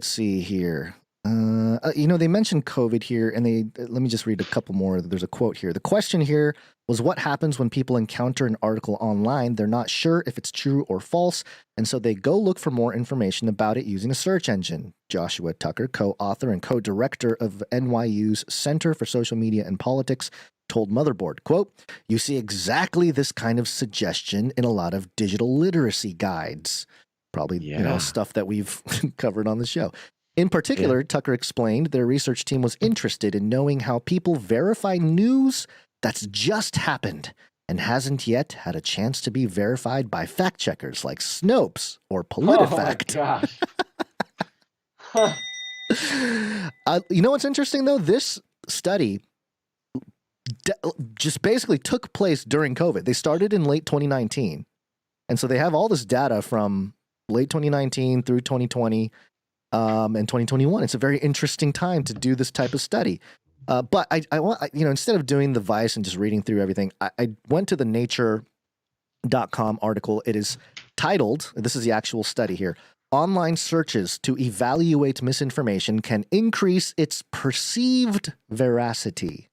S3: see here. They mentioned COVID here, and let me just read a couple more. There's a quote here. The question here was, what happens when people encounter an article online? They're not sure if it's true or false, and so they go look for more information about it using a search engine. Joshua Tucker, co-author and co-director of NYU's Center for Social Media and Politics, told Motherboard, quote, "You see exactly this kind of suggestion in a lot of digital literacy guides." Probably, stuff that we've covered on the show. In particular, Tucker explained their research team was interested in knowing how people verify news that's just happened and hasn't yet had a chance to be verified by fact checkers like Snopes or PolitiFact.
S1: Oh my gosh.
S3: You know what's interesting, though? This study just basically took place during COVID. They started in late 2019. And so they have all this data from late 2019 through 2020. And 2021. It's a very interesting time to do this type of study. But I want, instead of doing the Vice and just reading through everything, I went to the nature.com article. It is titled, this is the actual study here, "Online searches to evaluate misinformation can increase its perceived veracity."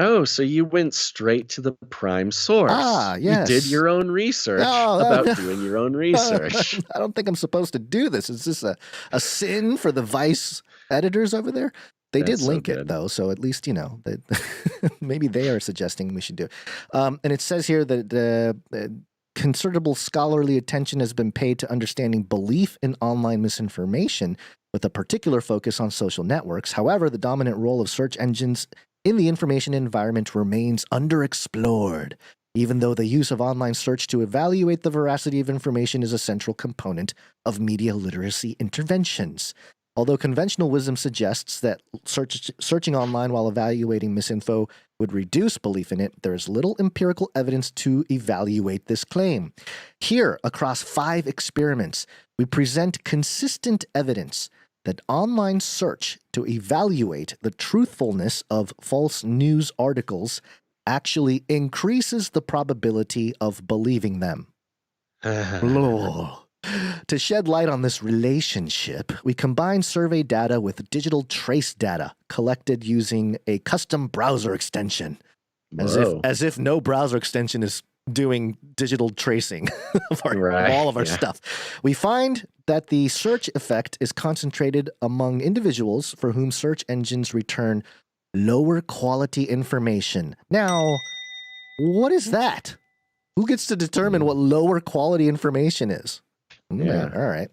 S3: Oh,
S1: so you went straight to the prime source.
S3: Yes.
S1: You did your own research about doing your own research.
S3: I don't think I'm supposed to do this. Is this a sin for the Vice editors over there? They did link it, though, so at least, maybe they are suggesting we should do it. And it says here that considerable scholarly attention has been paid to understanding belief in online misinformation with a particular focus on social networks. However, the dominant role of search engines in the information environment remains underexplored, even though the use of online search to evaluate the veracity of information is a central component of media literacy interventions. Although conventional wisdom suggests that searching online while evaluating misinfo would reduce belief in it, there is little empirical evidence to evaluate this claim. Here, across 5 experiments, we present consistent evidence that online search to evaluate the truthfulness of false news articles actually increases the probability of believing them. To shed light on this relationship, we combine survey data with digital trace data collected using a custom browser extension, as if no browser extension is doing digital tracing of all of our stuff. We find that the search effect is concentrated among individuals for whom search engines return lower quality information. Now, what is that? Who gets to determine what lower quality information is? Yeah. All right.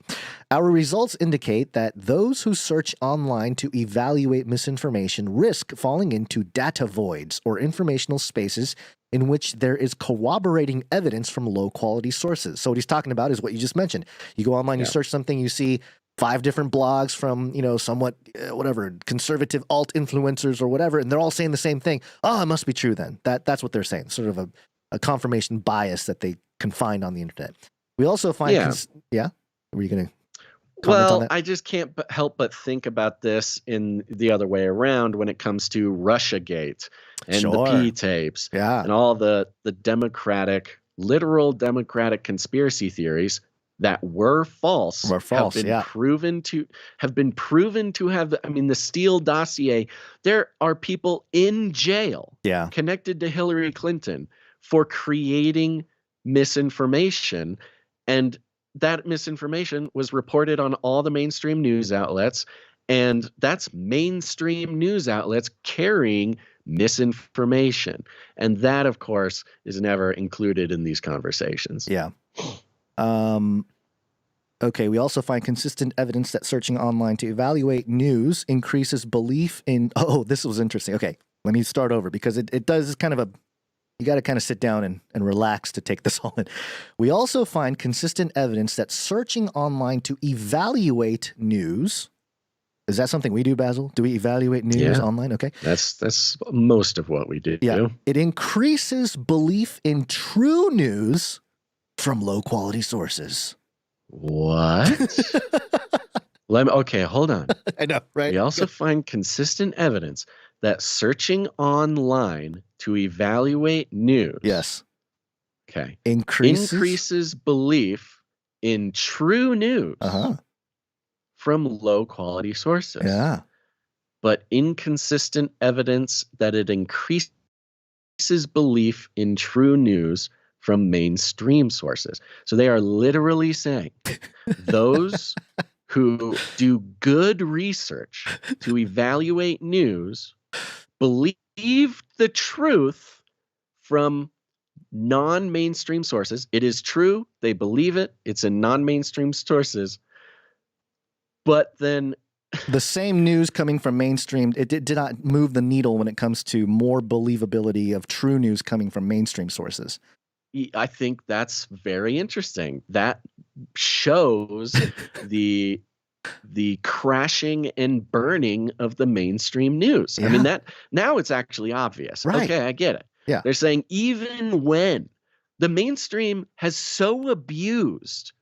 S3: Our results indicate that those who search online to evaluate misinformation risk falling into data voids or informational spaces in which there is corroborating evidence from low-quality sources. So what he's talking about is what you just mentioned. You go online, you search something, you see 5 different blogs from, somewhat, conservative alt influencers or whatever, and they're all saying the same thing. Oh, it must be true then. That's what they're saying, sort of a confirmation bias that they can find on the internet. We also find... Were you going to comment on that?
S1: I just can't help but think about this in the other way around when it comes to Russiagate and the P-tapes and all the literal democratic conspiracy theories that were false, have been proven to have, the Steele dossier. There are people in jail connected to Hillary Clinton for creating misinformation, and that misinformation was reported on all the mainstream news outlets, and that's mainstream news outlets carrying misinformation. And that, of course, is never included in these conversations.
S3: Yeah. Okay, we also find consistent evidence that searching online to evaluate news increases belief in... Oh, this was interesting. Okay, let me start over because it does kind of you got to kind of sit down and relax to take this all in. We also find consistent evidence that searching online to evaluate news... Is that something we do, Basil? Do we evaluate news online? Okay.
S1: That's most of what we do.
S3: Yeah. It increases belief in true news from low-quality sources.
S1: What? Okay, hold on.
S3: I know, right?
S1: We also find consistent evidence that searching online to evaluate news increases belief in true news from low quality sources.
S3: Yeah.
S1: but inconsistent evidence that it increases belief in true news from mainstream sources. So they are literally saying those who do good research to evaluate news believe the truth from non-mainstream sources. It is true. They believe it. It's in non-mainstream sources. But then
S3: the same news coming from mainstream, it did not move the needle when it comes to more believability of true news coming from mainstream sources.
S1: I think that's very interesting. That shows the crashing and burning of the mainstream news.
S3: Yeah.
S1: I mean, that now it's actually obvious.
S3: Right.
S1: Okay, I get it.
S3: Yeah.
S1: They're saying even when the mainstream has so abused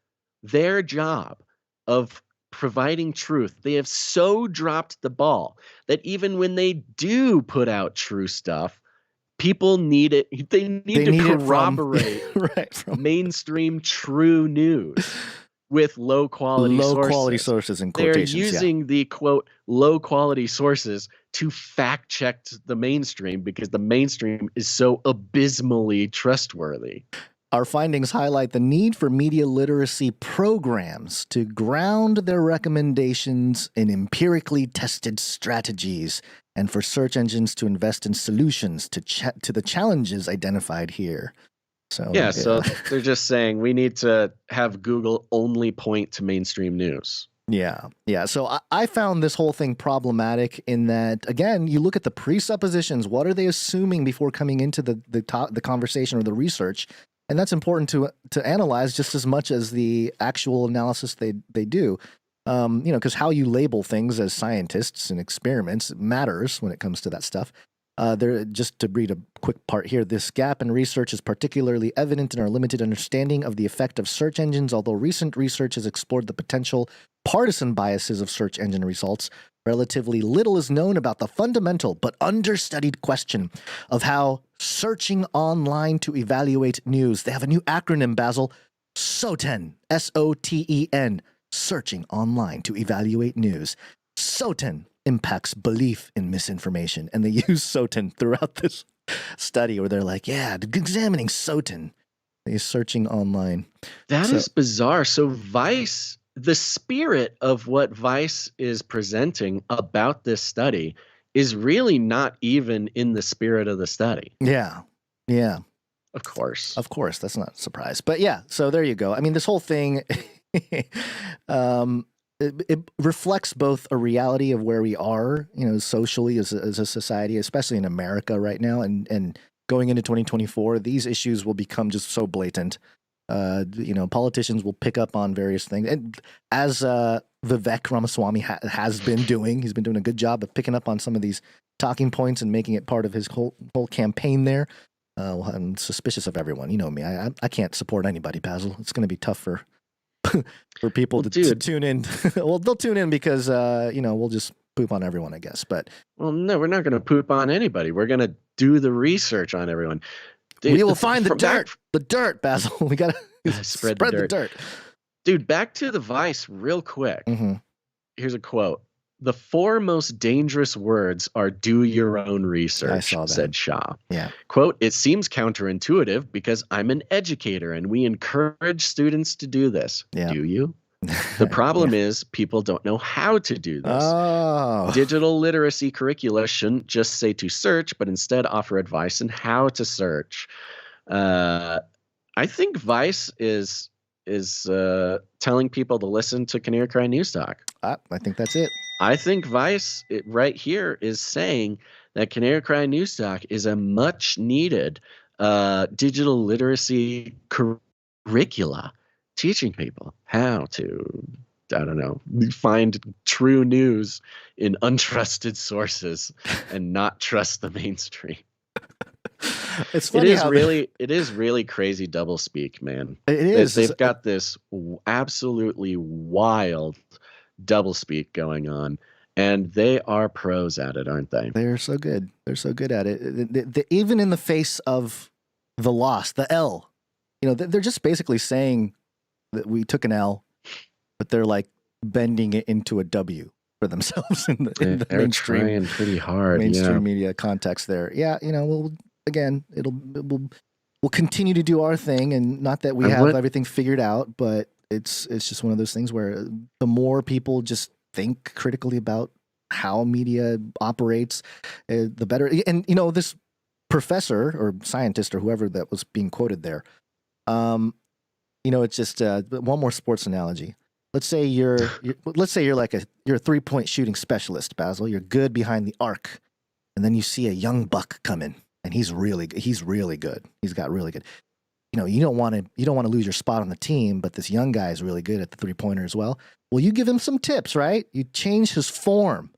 S1: their job of providing truth, they have so dropped the ball that even when they do put out true stuff, people need it. They need to corroborate
S3: from
S1: mainstream true news with low quality
S3: sources in quotations.
S1: They're using the quote low quality sources to fact check the mainstream because the mainstream is so abysmally trustworthy.
S3: Our findings highlight the need for media literacy programs to ground their recommendations in empirically tested strategies and for search engines to invest in solutions to the challenges identified here. So
S1: they're just saying we need to have Google only point to mainstream news.
S3: Yeah. So I found this whole thing problematic in that, again, you look at the presuppositions. What are they assuming before coming into the conversation or the research? And that's important to analyze just as much as the actual analysis they do. Because how you label things as scientists and experiments matters when it comes to that stuff. Just to read a quick part here, this gap in research is particularly evident in our limited understanding of the effect of search engines. Although recent research has explored the potential partisan biases of search engine results, relatively little is known about the fundamental but understudied question of how searching online to evaluate news. They have a new acronym, Basil. SOTEN, SOTEN, searching online to evaluate news. SOTEN impacts belief in misinformation. And they use SOTEN throughout this study where they're like, examining SOTEN. They're searching online.
S1: That is bizarre. So Vice, the spirit of what Vice is presenting about this study is really not even in the spirit of the study.
S3: Yeah.
S1: Of course.
S3: That's not a surprise. But yeah, so there you go. I mean, this whole thing, it reflects both a reality of where we are, socially as a society, especially in America right now, and going into 2024, these issues will become just so blatant. Politicians will pick up on various things, and as Vivek Ramaswamy has been doing, he's been doing a good job of picking up on some of these talking points and making it part of his whole campaign there. I'm suspicious of everyone. You know me. I can't support anybody, Basil. It's going to be tough for people to tune in. Well, they'll tune in because we'll just poop on everyone, I guess. But
S1: no, we're not going to poop on anybody. We're going to do the research on everyone.
S3: Dude, we will find the dirt. The dirt, Basil. We got to spread the dirt.
S1: Dude, back to the Vice real quick.
S3: Mm-hmm.
S1: Here's a quote. The 4 most dangerous words are do your own research,
S3: I saw that.
S1: Said Shah.
S3: Yeah.
S1: Quote, it seems counterintuitive because I'm an educator and we encourage students to do this.
S3: Yeah.
S1: Do you? The problem is people don't know how to do this.
S3: Oh.
S1: Digital literacy curricula shouldn't just say to search, but instead offer advice on how to search. I think Vice is telling people to listen to Canary Cry News Talk.
S3: I think that's it.
S1: I think Vice right here is saying that Canary Cry News Talk is a much needed digital literacy curricula, teaching people how to, find true news in untrusted sources and not trust the mainstream.
S3: It's funny
S1: it is really crazy doublespeak, man.
S3: It is.
S1: They've got this absolutely wild doublespeak going on, and they are pros at it, aren't they?
S3: They're so good. They're so good at it. Even in the face of the loss, the L, they're just basically saying that we took an L, but they're like bending it into a W. for themselves in the mainstream.
S1: Trying pretty hard.
S3: Mainstream media context there. Yeah, we'll continue to do our thing, and not that we have everything figured out, but it's just one of those things where the more people just think critically about how media operates, the better. And this professor or scientist or whoever that was being quoted there, it's just one more sports analogy. Let's say you're a 3-point shooting specialist, Basil. You're good behind the arc, and then you see a young buck coming, and he's really good. He's got really good. You don't want to lose your spot on the team, but this young guy is really good at the 3-pointer as well. Well, you give him some tips, right? You change his form.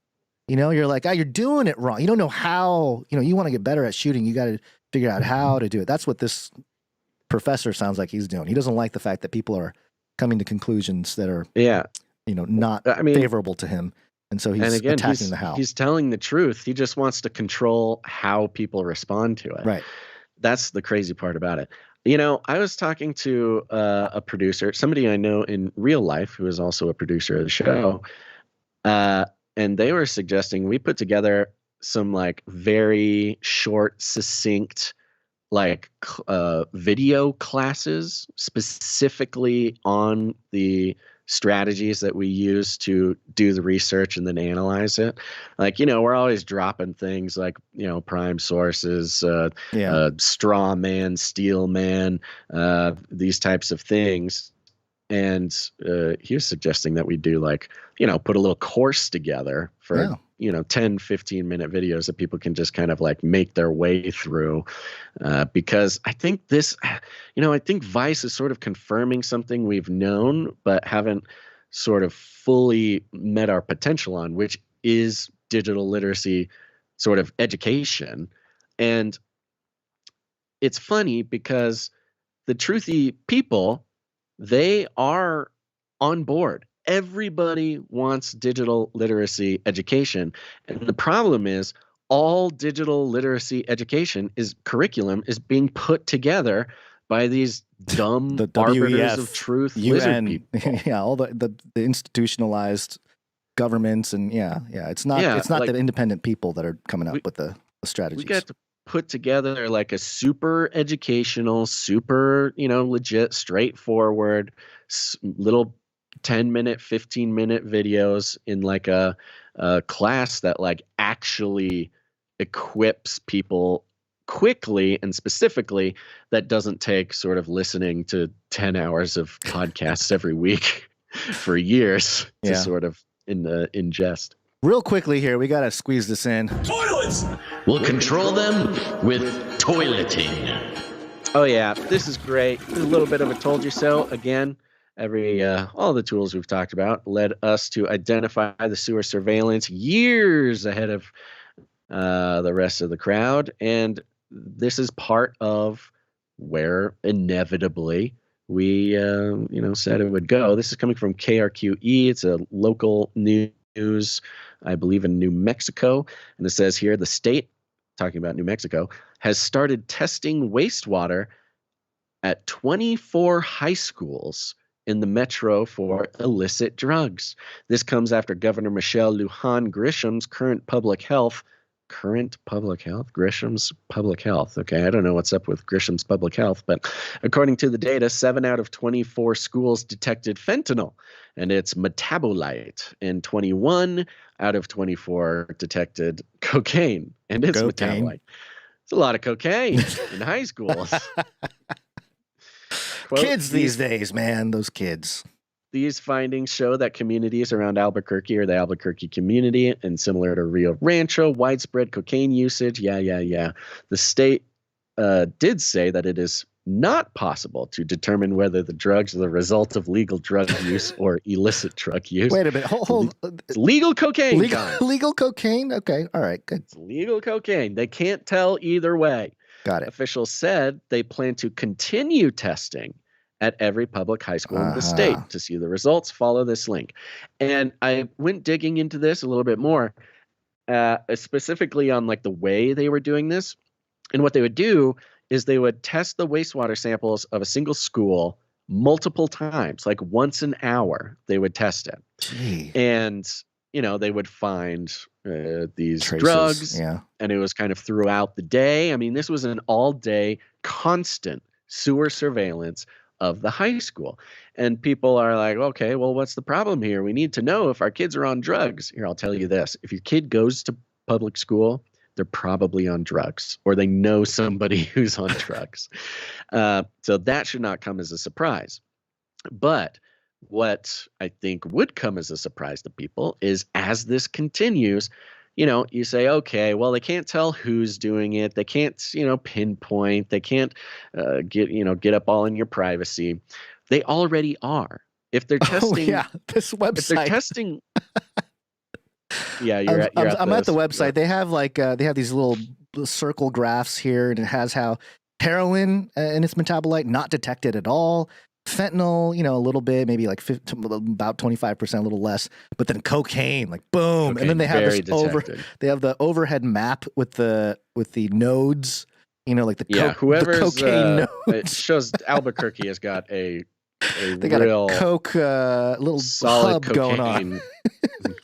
S3: You're like, you're doing it wrong. You don't know how. You want to get better at shooting. You got to figure out how to do it. That's what this professor sounds like he's doing. He doesn't like the fact that people are coming to conclusions that are not favorable to him, and so he's attacking the how.
S1: He's telling the truth. He just wants to control how people respond to it.
S3: Right.
S1: That's the crazy part about it. I was talking to a producer, somebody I know in real life who is also a producer of the show, and they were suggesting we put together some like very short, succinct video classes specifically on the strategies that we use to do the research and then analyze it. We're always dropping things like, prime sources, straw man, steel man, these types of things. And he was suggesting that we do put a little course together for 10, 15-minute videos that people can just kind of make their way through. Because I think I think Vice is sort of confirming something we've known, but haven't sort of fully met our potential on, which is digital literacy sort of education. And it's funny because the truthy people, they are on board. Everybody wants digital literacy education. And the problem is all digital literacy education curriculum is being put together by these dumb arbiters of truth lizard people.
S3: Yeah, all the institutionalized governments and it's not the independent people that are coming up with the strategies.
S1: We got to put together a super educational, super, legit, straightforward little 10-minute, 15-minute videos in a class that actually equips people quickly and specifically, that doesn't take sort of listening to 10 hours of podcasts every week for years to sort of ingest.
S3: Real quickly here, we got to squeeze this in.
S2: Toilets!
S5: We'll control them with toileting.
S1: Oh yeah, this is great. A little bit of a told you so. Again, all the tools we've talked about led us to identify the sewer surveillance years ahead of the rest of the crowd. And this is part of where inevitably we said it would go. This is coming from KRQE. It's a local news, I believe, in New Mexico. And it says here, the state, talking about New Mexico, has started testing wastewater at 24 high schools in the metro for illicit drugs. This comes after Governor Michelle Lujan Grisham's Grisham's public health. Okay, I don't know what's up with Grisham's public health, but according to the data, 7 out of 24 schools detected fentanyl and its metabolite, and 21 out of 24 detected cocaine and its metabolite. It's a lot of cocaine in high schools. Quote,
S3: kids these days, man, those kids.
S1: These findings show that communities around Albuquerque or the Albuquerque community, and similar to Rio Rancho, widespread cocaine usage. The state did say that it is not possible to determine whether the drugs are the result of legal drug use or illicit drug use.
S3: Wait a minute. Hold.
S1: It's legal cocaine.
S3: Legal cocaine? Okay. All right. Good.
S1: It's legal cocaine. They can't tell either way.
S3: Got it.
S1: Officials said they plan to continue testing at every public high school in the state. To see the results, follow this link. And I went digging into this a little bit more, specifically on the way they were doing this. And what they would do is they would test the wastewater samples of a single school multiple times, once an hour they would test it.
S3: Gee.
S1: And they would find these
S3: Traces,
S1: drugs,
S3: yeah.
S1: and it was kind of throughout the day. I mean, this was an all-day constant sewer surveillance of the high school. And people are like, okay, well, what's the problem here? We need to know if our kids are on drugs. Here, I'll tell you this. If your kid goes to public school, they're probably on drugs, or they know somebody who's on drugs. So that should not come as a surprise. But what I think would come as a surprise to people is, as this continues, you say, okay, well, they can't tell who's doing it. They can't, pinpoint. They can't get up all in your privacy. They already are. If they're testing,
S3: this website.
S1: If they're testing,
S3: I'm at the website. They have they have these little circle graphs here, and it has how heroin and its metabolite not detected at all. Fentanyl, a little bit, maybe like about 25%, a little less, but then cocaine, like boom, and then they have they have the overhead map with the nodes, like the cocaine nodes.
S1: It shows Albuquerque has got they got
S3: a coke little
S1: solid
S3: hub going on.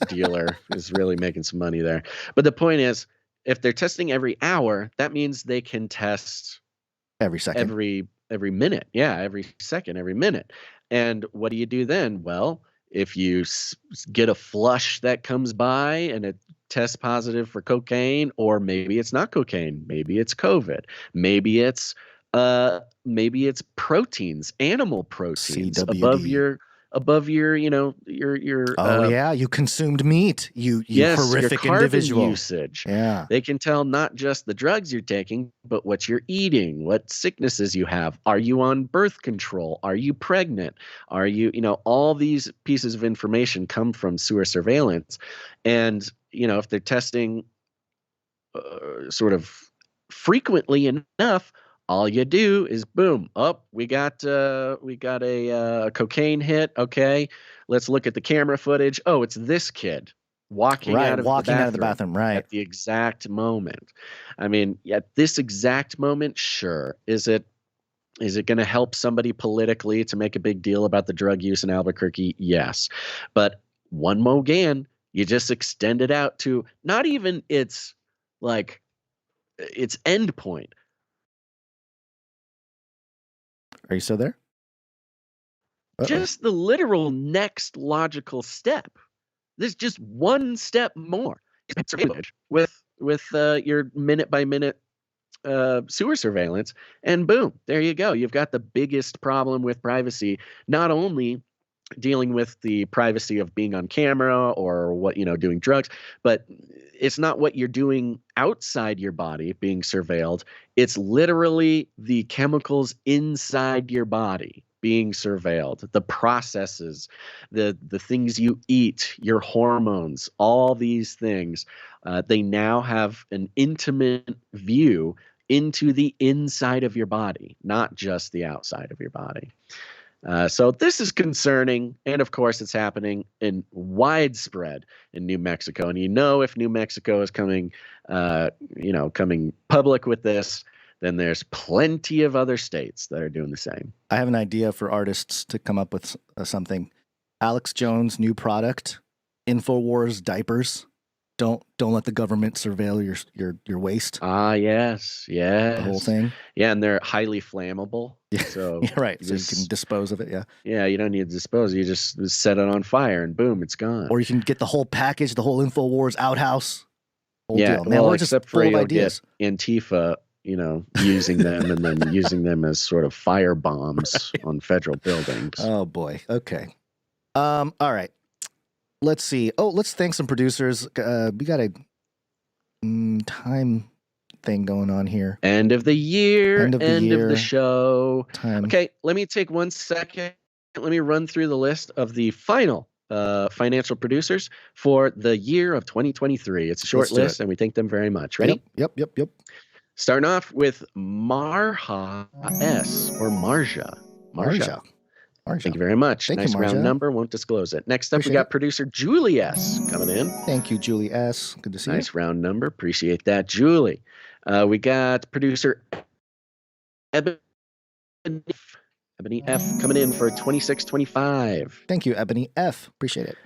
S1: Dealer is really making some money there. But the point is, if they're testing every hour, that means they can test
S3: every second,
S1: every minute. Yeah, every second, every minute. And what do you do then? Well, if you get a flush that comes by and it tests positive for cocaine, or maybe it's not cocaine, maybe it's COVID, maybe it's proteins, animal proteins
S3: CWD.
S1: above your
S3: you consumed meat, you horrific
S1: your carbon
S3: individual
S1: usage.
S3: Yeah,
S1: they can tell not just the drugs you're taking, but what you're eating, what sicknesses you have. Are you on birth control? Are you pregnant? Are you all these pieces of information come from sewer surveillance. And if they're testing sort of frequently enough, all you do is boom, we got a cocaine hit. Okay, let's look at the camera footage. Oh, it's this kid walking out of the bathroom right at the exact moment. I mean, at this exact moment, sure. Is it going to help somebody politically to make a big deal about the drug use in Albuquerque? Yes. But one more again, you just extend it out to not even its end point.
S3: Are you still there? Uh-oh.
S1: Just the literal next logical step. There's just one step more with your minute by minute sewer surveillance, and boom, there you go. You've got the biggest problem with privacy, not only dealing with the privacy of being on camera or doing drugs, but it's not what you're doing outside your body being surveilled. It's literally the chemicals inside your body being surveilled, the processes, the things you eat, your hormones, all these things. They now have an intimate view into the inside of your body, not just the outside of your body. So this is concerning, and of course it's happening in widespread in New Mexico. And if New Mexico is coming public with this, then there's plenty of other states that are doing the same.
S3: I have an idea for artists to come up with something. Alex Jones' new product, Infowars diapers. Don't let the government surveil your waist.
S1: Yes.
S3: The whole thing.
S1: Yeah, and they're highly flammable.
S3: Yeah.
S1: So
S3: right. So you can dispose of it. Yeah.
S1: Yeah, you don't need to dispose. You just set it on fire and boom, it's gone.
S3: Or you can get the whole package, the whole Infowars outhouse.
S1: Deal.
S3: Man, we're
S1: except
S3: just
S1: for
S3: full of ideas.
S1: Antifa, using them and then using them as sort of fire bombs on federal buildings.
S3: Oh boy. Okay. All right. Let's see. Oh, let's thank some producers. We got a time thing going on here.
S1: End of the year.
S3: End of the
S1: show.
S3: Time.
S1: Okay, let me take 1 second. Let me run through the list of the final financial producers for the year of 2023. It's a short list, and we thank them very much. Ready?
S3: Yep.
S1: Starting off with Marja S. or Marja. Thank you very much. Nice round number. Won't disclose it. Next up, we got producer Julie S. coming in.
S3: Thank you, Julie S. Good to see you.
S1: Nice round number. Appreciate that, Julie. We got producer Ebony F. coming in for 26.25.
S3: Thank you, Ebony F. Appreciate it.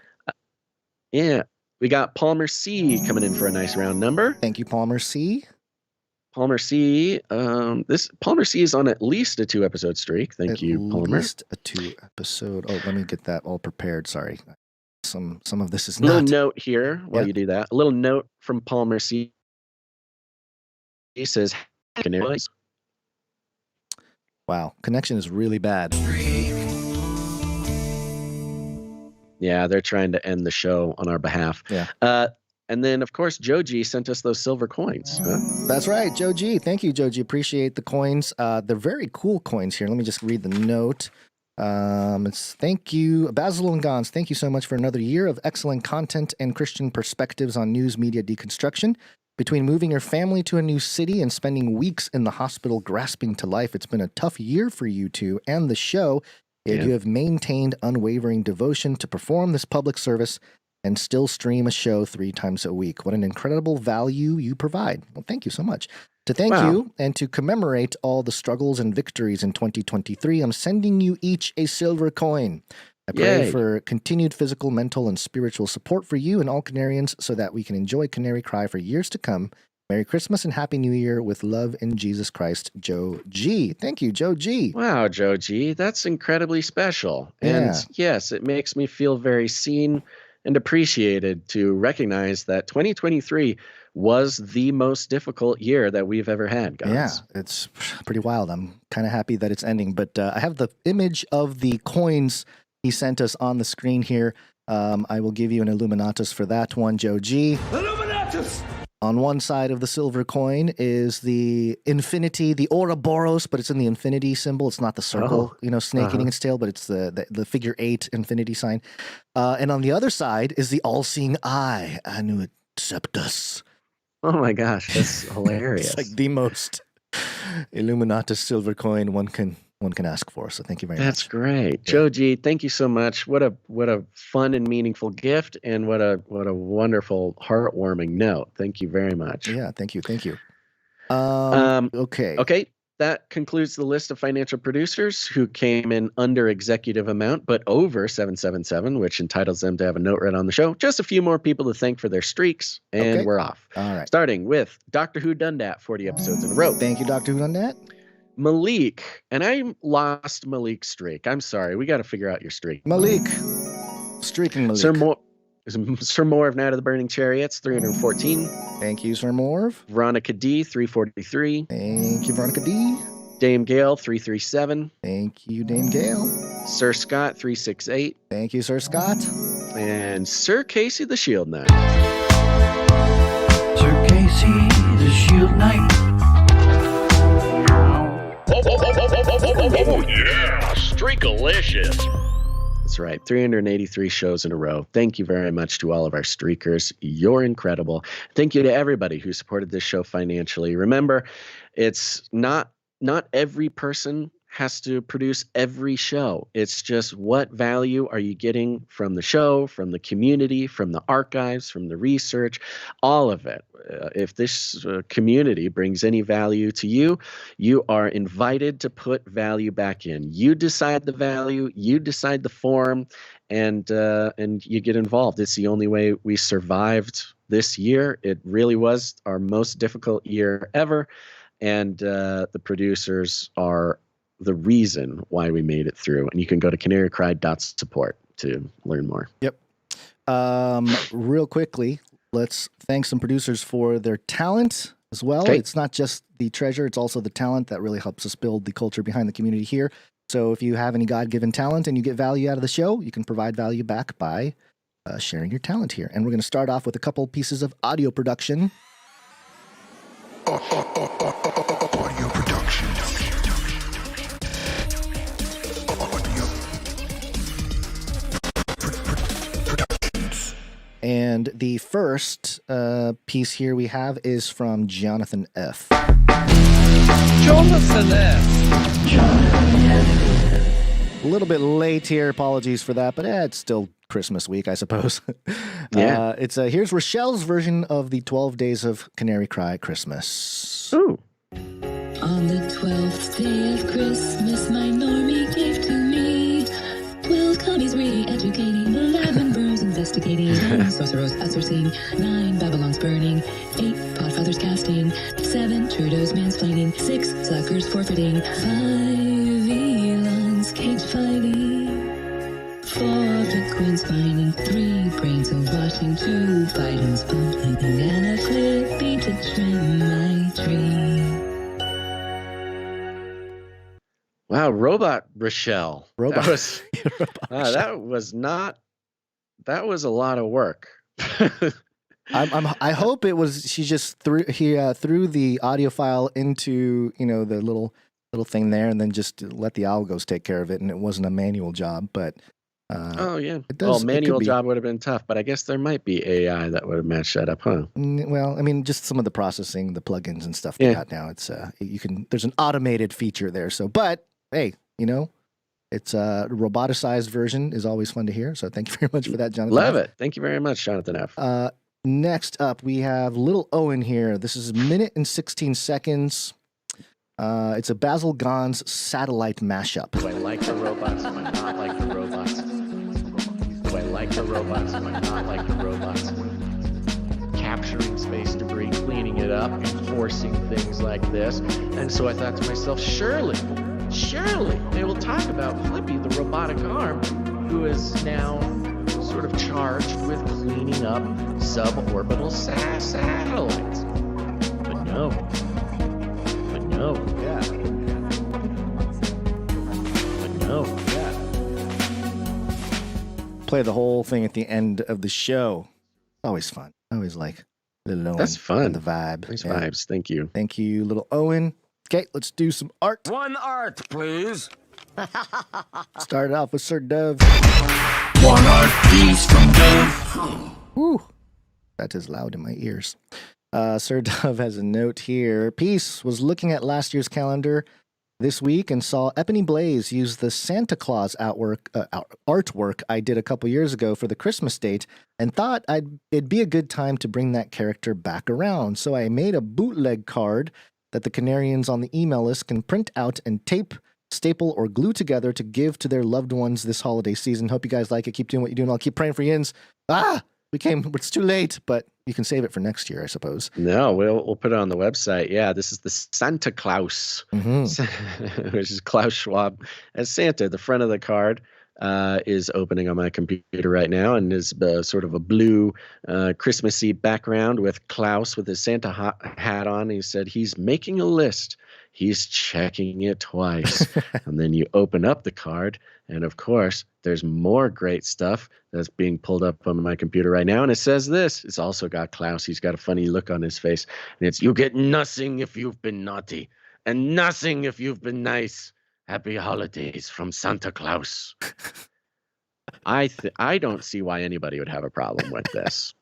S1: Yeah. We got Palmer C coming in for a nice round number.
S3: Thank you, Palmer C.
S1: Palmer C. This Palmer C is on at least a 2-episode streak. Thank you, Palmer.
S3: At least a 2-episode. Oh, let me get that all prepared. Sorry. Some of this is
S1: not. A little
S3: not.
S1: note here while you do that. A little note from Palmer C. He says, Canary.
S3: Wow, connection is really bad.
S1: Yeah, they're trying to end the show on our behalf.
S3: Yeah.
S1: And then, of course, Joe G sent us those silver coins. Huh?
S3: That's right, Joe G. Thank you, Joe G. Appreciate the coins. They're very cool coins here. Let me just read the note. It's thank you, Basil and Gons. Thank you so much for another year of excellent content and Christian perspectives on news media deconstruction. Between moving your family to a new city and spending weeks in the hospital grasping to life, it's been a tough year for you two and the show. Yet you have maintained unwavering devotion to perform this public service and still stream a show 3 times a week. What an incredible value you provide. Well, thank you so much. To thank you and to commemorate all the struggles and victories in 2023, I'm sending you each a silver coin. I pray for continued physical, mental, and spiritual support for you and all Canarians so that we can enjoy Canary Cry for years to come. Merry Christmas and Happy New Year with love in Jesus Christ, Joe G. Thank you, Joe G.
S1: Wow, Joe G. That's incredibly special. And yes, it makes me feel very seen and appreciated to recognize that 2023 was the most difficult year that we've ever had, guys.
S3: Yeah, it's pretty wild. I'm kind of happy that it's ending. But I have the image of the coins he sent us on the screen here. I will give you an Illuminatus for that one, Joe G.
S2: Illuminatus!
S3: On one side of the silver coin is the infinity, the Ouroboros, but it's in the infinity symbol. It's not the circle, snake eating its tail, but it's the figure 8 infinity sign. And on the other side is the all-seeing eye, Anu Septus.
S1: Oh my gosh, that's hilarious.
S3: It's like the most Illuminatus silver coin one can ask for. So thank you very much.
S1: That's great. Yeah. Joe G, thank you so much. What a fun and meaningful gift, and what a wonderful, heartwarming note. Thank you very much.
S3: Yeah, thank you. Okay.
S1: That concludes the list of financial producers who came in under executive amount, but over 777, which entitles them to have a note read on the show. Just a few more people to thank for their streaks, and we're off.
S3: All right.
S1: Starting with Dr. Who Done Dat, 40 episodes in a row.
S3: Thank you, Dr. Who Done Dat.
S1: Malik, and I lost Malik's streak. I'm sorry. We got to figure out your streak.
S3: Malik. Streaking Malik.
S1: Sir Moore of Night of the Burning Chariots, 314.
S3: Thank you, Sir Moore.
S1: Veronica D, 343.
S3: Thank you, Veronica D.
S1: Dame Gale, 337.
S3: Thank you, Dame Gale.
S1: Sir Scott, 368.
S3: Thank you, Sir Scott.
S1: And Sir Casey the Shield Knight.
S2: Sir Casey the Shield Knight.
S1: Oh yeah, Streakalicious. That's right, 383 shows in a row. Thank you very much to all of our streakers. You're incredible. Thank you to everybody who supported this show financially. Remember, it's not every person has to produce every show. It's just what value are you getting from the show, from the community, from the archives, from the research, all of it. If this community brings any value to you, you are invited to put value back in. You decide the value, you decide the form, and you get involved. It's the only way we survived this year. It really was our most difficult year ever, and the producers are the reason why we made it through. And you can go to canarycry.support to learn more.
S3: Yep. Real quickly, let's thank some producers for their talent as well. Okay. It's not just the treasure, it's also the talent that really helps us build the culture behind the community here. So if you have any God-given talent and you get value out of the show, you can provide value back by sharing your talent here. And we're going to start off with a couple pieces of audio production.
S2: Audio production.
S3: And the first piece here we have is from Jonathan F.
S6: Jonathan F.
S3: A little bit late here. Apologies for that, but it's still Christmas week, I suppose.
S1: Yeah.
S3: Here's Rochelle's version of the 12 Days of Canary Cry Christmas.
S1: Ooh.
S7: On the 12th day of Christmas, my normie gave to me 12 cubbies re-educating 11 birds and the investigating, 10 sorcerers outsourcing, 9 Babylons burning, 8 podfathers casting, 7 Trudeau's mansplaining, 6 suckers forfeiting, 5 Elon's cage fighting, 4 Bitcoins mining, 3 brains of washing, 2 Biden's bumping, and a Flippy to trim my tree.
S1: Wow, Robot Rochelle.
S3: Robot.
S1: That was a lot of work.
S3: I hope it was she just threw the audio file into the little thing there and then just let the algos take care of it, and it wasn't a manual job. But
S1: manual job would have been tough, but I guess there might be AI that would have matched that up, huh?
S3: Well, I mean, just some of the processing, the plugins and stuff they got now. It's there's an automated feature there. So, but hey, it's a roboticized version is always fun to hear. So thank you very much for that, Jonathan.
S1: Love it. Thank you very much, Jonathan F.
S3: Next up, we have Little Owen here. This is a minute and 16 seconds. It's a Basil Gans satellite mashup.
S1: Do I like the robots? Do I not like the robots? Do I like the robots? Do I not like the robots? Capturing space debris, cleaning it up, enforcing things like this. And so I thought to myself, surely they will talk about Flippy, the robotic arm, who is now sort of charged with cleaning up suborbital satellites. But no.
S3: Yeah.
S1: But no.
S3: Play the whole thing at the end of the show. Always fun. I always like Little Owen.
S1: That's fun.
S3: And the vibe.
S1: Nice vibes. Thank you.
S3: Thank you, Little Owen. Okay, let's do some art.
S4: One art, please.
S3: Start off with Sir Dove.
S2: One art piece from Dove.
S3: Woo. That is loud in my ears. Sir Dove has a note here. Peace. Was looking at last year's calendar this week and saw Ebony Blaze use the Santa Claus artwork I did a couple years ago for the Christmas date and thought it'd be a good time to bring that character back around. So I made a bootleg card that the Canarians on the email list can print out and tape, staple, or glue together to give to their loved ones this holiday season. Hope you guys like it. Keep doing what you're doing. I'll keep praying for Yins. It's too late, but you can save it for next year, I suppose.
S1: No, we'll put it on the website. Yeah, this is the Santa Claus, which is Klaus Schwab as Santa. The front of the card is opening on my computer right now and is sort of a blue Christmassy background with Klaus with his Santa hat on. He said he's making a list. He's checking it twice. And then you open up the card, and of course, there's more great stuff that's being pulled up on my computer right now. And it says this. It's also got Klaus. He's got a funny look on his face. And it's, you get nothing if you've been naughty, and nothing if you've been nice. Happy holidays from Santa Claus. I don't see why anybody would have a problem with this.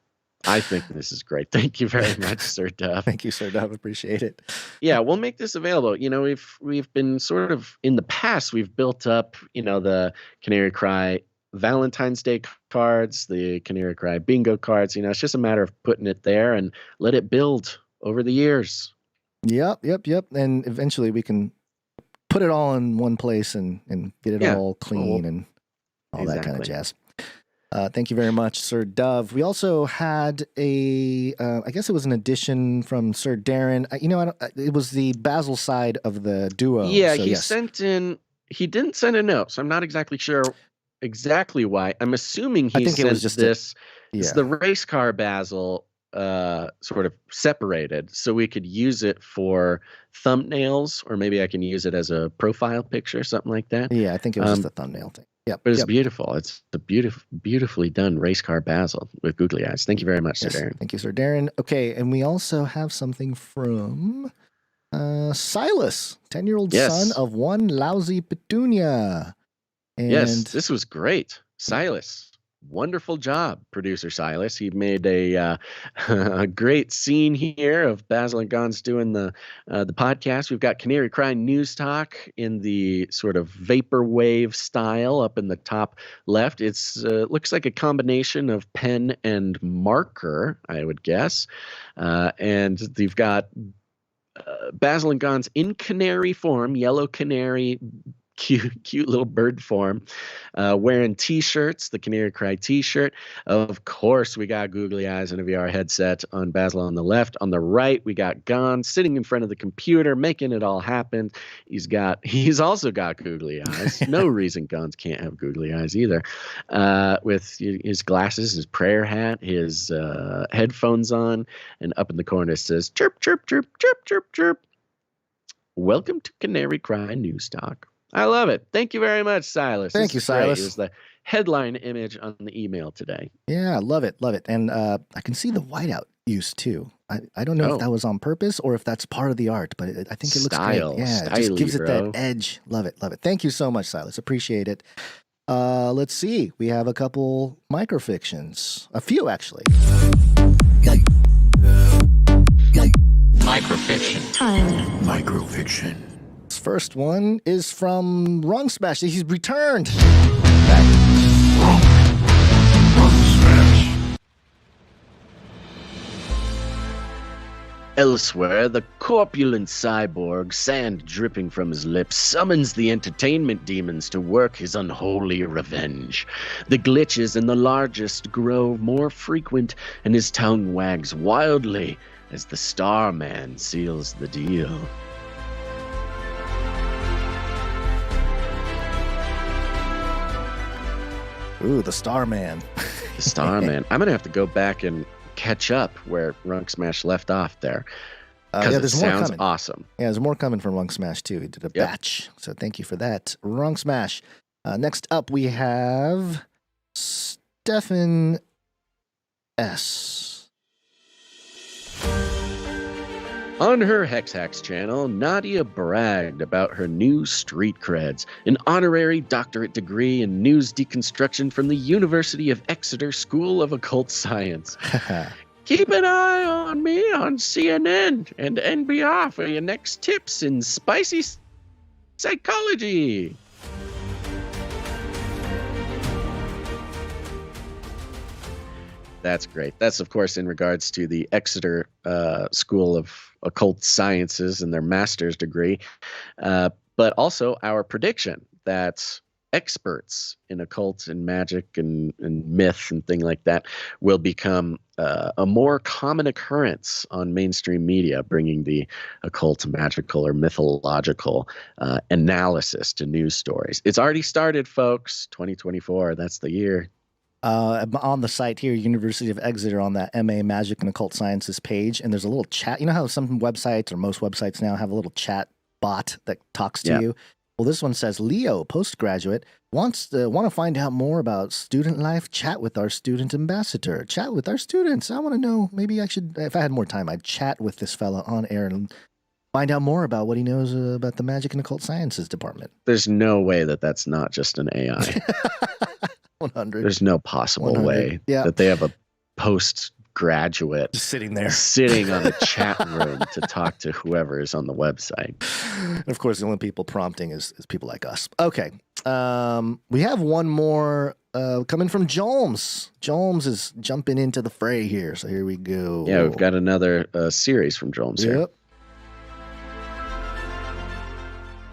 S1: I think this is great. Thank you very much, Sir Duff.
S3: Thank you, Sir Duff. Appreciate it.
S1: Yeah, we'll make this available. We've been sort of in the past. We've built up, the Canary Cry Valentine's Day cards, the Canary Cry bingo cards. It's just a matter of putting it there and let it build over the years.
S3: Yep. And eventually we can put it all in one place and get it all clean and all that kind of jazz. Thank you very much, Sir Dove. We also had I guess it was an addition from Sir Darren. It was the Basil side of the duo.
S1: Yeah, so he didn't send a note, so I'm not exactly sure exactly why. I'm assuming he sent this. It's the race car Basil sort of separated, so we could use it for thumbnails, or maybe I can use it as a profile picture, something like that.
S3: Yeah, I think it was just the thumbnail thing. Yep.
S1: But it's beautiful. It's a beautifully done race car Basil with googly eyes. Thank you very much, Sir Darren.
S3: Thank you, Sir Darren. Okay, and we also have something from Silas, 10-year-old son of one lousy petunia. And
S1: yes, this was great. Silas, wonderful job, producer Silas. He made a great scene here of Basil and Gons doing the podcast. We've got Canary Cry News Talk in the sort of vaporwave style up in the top left. It's looks like a combination of pen and marker, I would guess. And you've got Basil and Gons in canary form, yellow canary, cute little bird form, wearing T-shirts, the Canary Cry T-shirt. Of course, we got googly eyes and a VR headset on Basil on the left. On the right, we got Gon sitting in front of the computer, making it all happen. He's also got googly eyes. No reason Gons can't have googly eyes either. With his glasses, his prayer hat, his headphones on, and up in the corner it says, "Chirp, chirp, chirp, chirp, chirp, chirp. Welcome to Canary Cry News Talk." I love it. Thank you very much, Silas.
S3: Thank you, Silas.
S1: It was the headline image on the email today.
S3: Yeah, love it. Love it. And I can see the whiteout use too. I don't know if that was on purpose or if that's part of the art, but I think it looks great. Yeah, it just gives it that edge. Love it. Love it. Thank you so much, Silas. Appreciate it. Let's see. We have a couple microfictions. A few, actually.
S2: Microfiction. Microfiction.
S3: This first one is from Wrong Smash. He's returned.
S2: Wrong Smash.
S1: Elsewhere, the corpulent cyborg, sand dripping from his lips, summons the entertainment demons to work his unholy revenge. The glitches in the largest grow more frequent, and his tongue wags wildly as the Starman seals the deal.
S3: Ooh, the Starman.
S1: The Starman. I'm going to have to go back and catch up where Runk Smash left off there. Because it sounds awesome.
S3: Yeah, there's more coming from Runk Smash, too. He did a batch. So thank you for that. Runk Smash. Next up, we have Stefan S.
S1: On her Hex Hacks channel, Nadia bragged about her new street creds, an honorary doctorate degree in news deconstruction from the University of Exeter School of Occult Science. Keep an eye on me on CNN and NBR for your next tips in spicy psychology. That's great. That's, of course, in regards to the Exeter School of Occult Sciences and their master's degree, but also our prediction that experts in occult and magic and myth and thing like that will become a more common occurrence on mainstream media, bringing the occult, magical, or mythological analysis to news stories. It's already started, folks. 2024, that's the year.
S3: On the site here, University of Exeter, on that MA Magic and Occult Sciences page, and there's a little chat. You know how some websites, or most websites now, have a little chat bot that talks to you? Well, this one says, Leo, postgraduate, want to find out more about student life? Chat with our student ambassador. Chat with our students. I want to know, maybe I should, if I had more time, I'd chat with this fella on air and find out more about what he knows about the Magic and Occult Sciences department.
S1: There's no way that that's not just an AI.
S3: 100.
S1: There's no possible
S3: 100.
S1: way that they have a postgraduate
S3: just sitting there,
S1: sitting on a chat room to talk to whoever is on the website.
S3: And of course, the only people prompting is people like us. Okay. We have one more coming from Jolmes. Jolmes is jumping into the fray here. So here we go.
S1: Yeah, we've got another series from Jolmes here.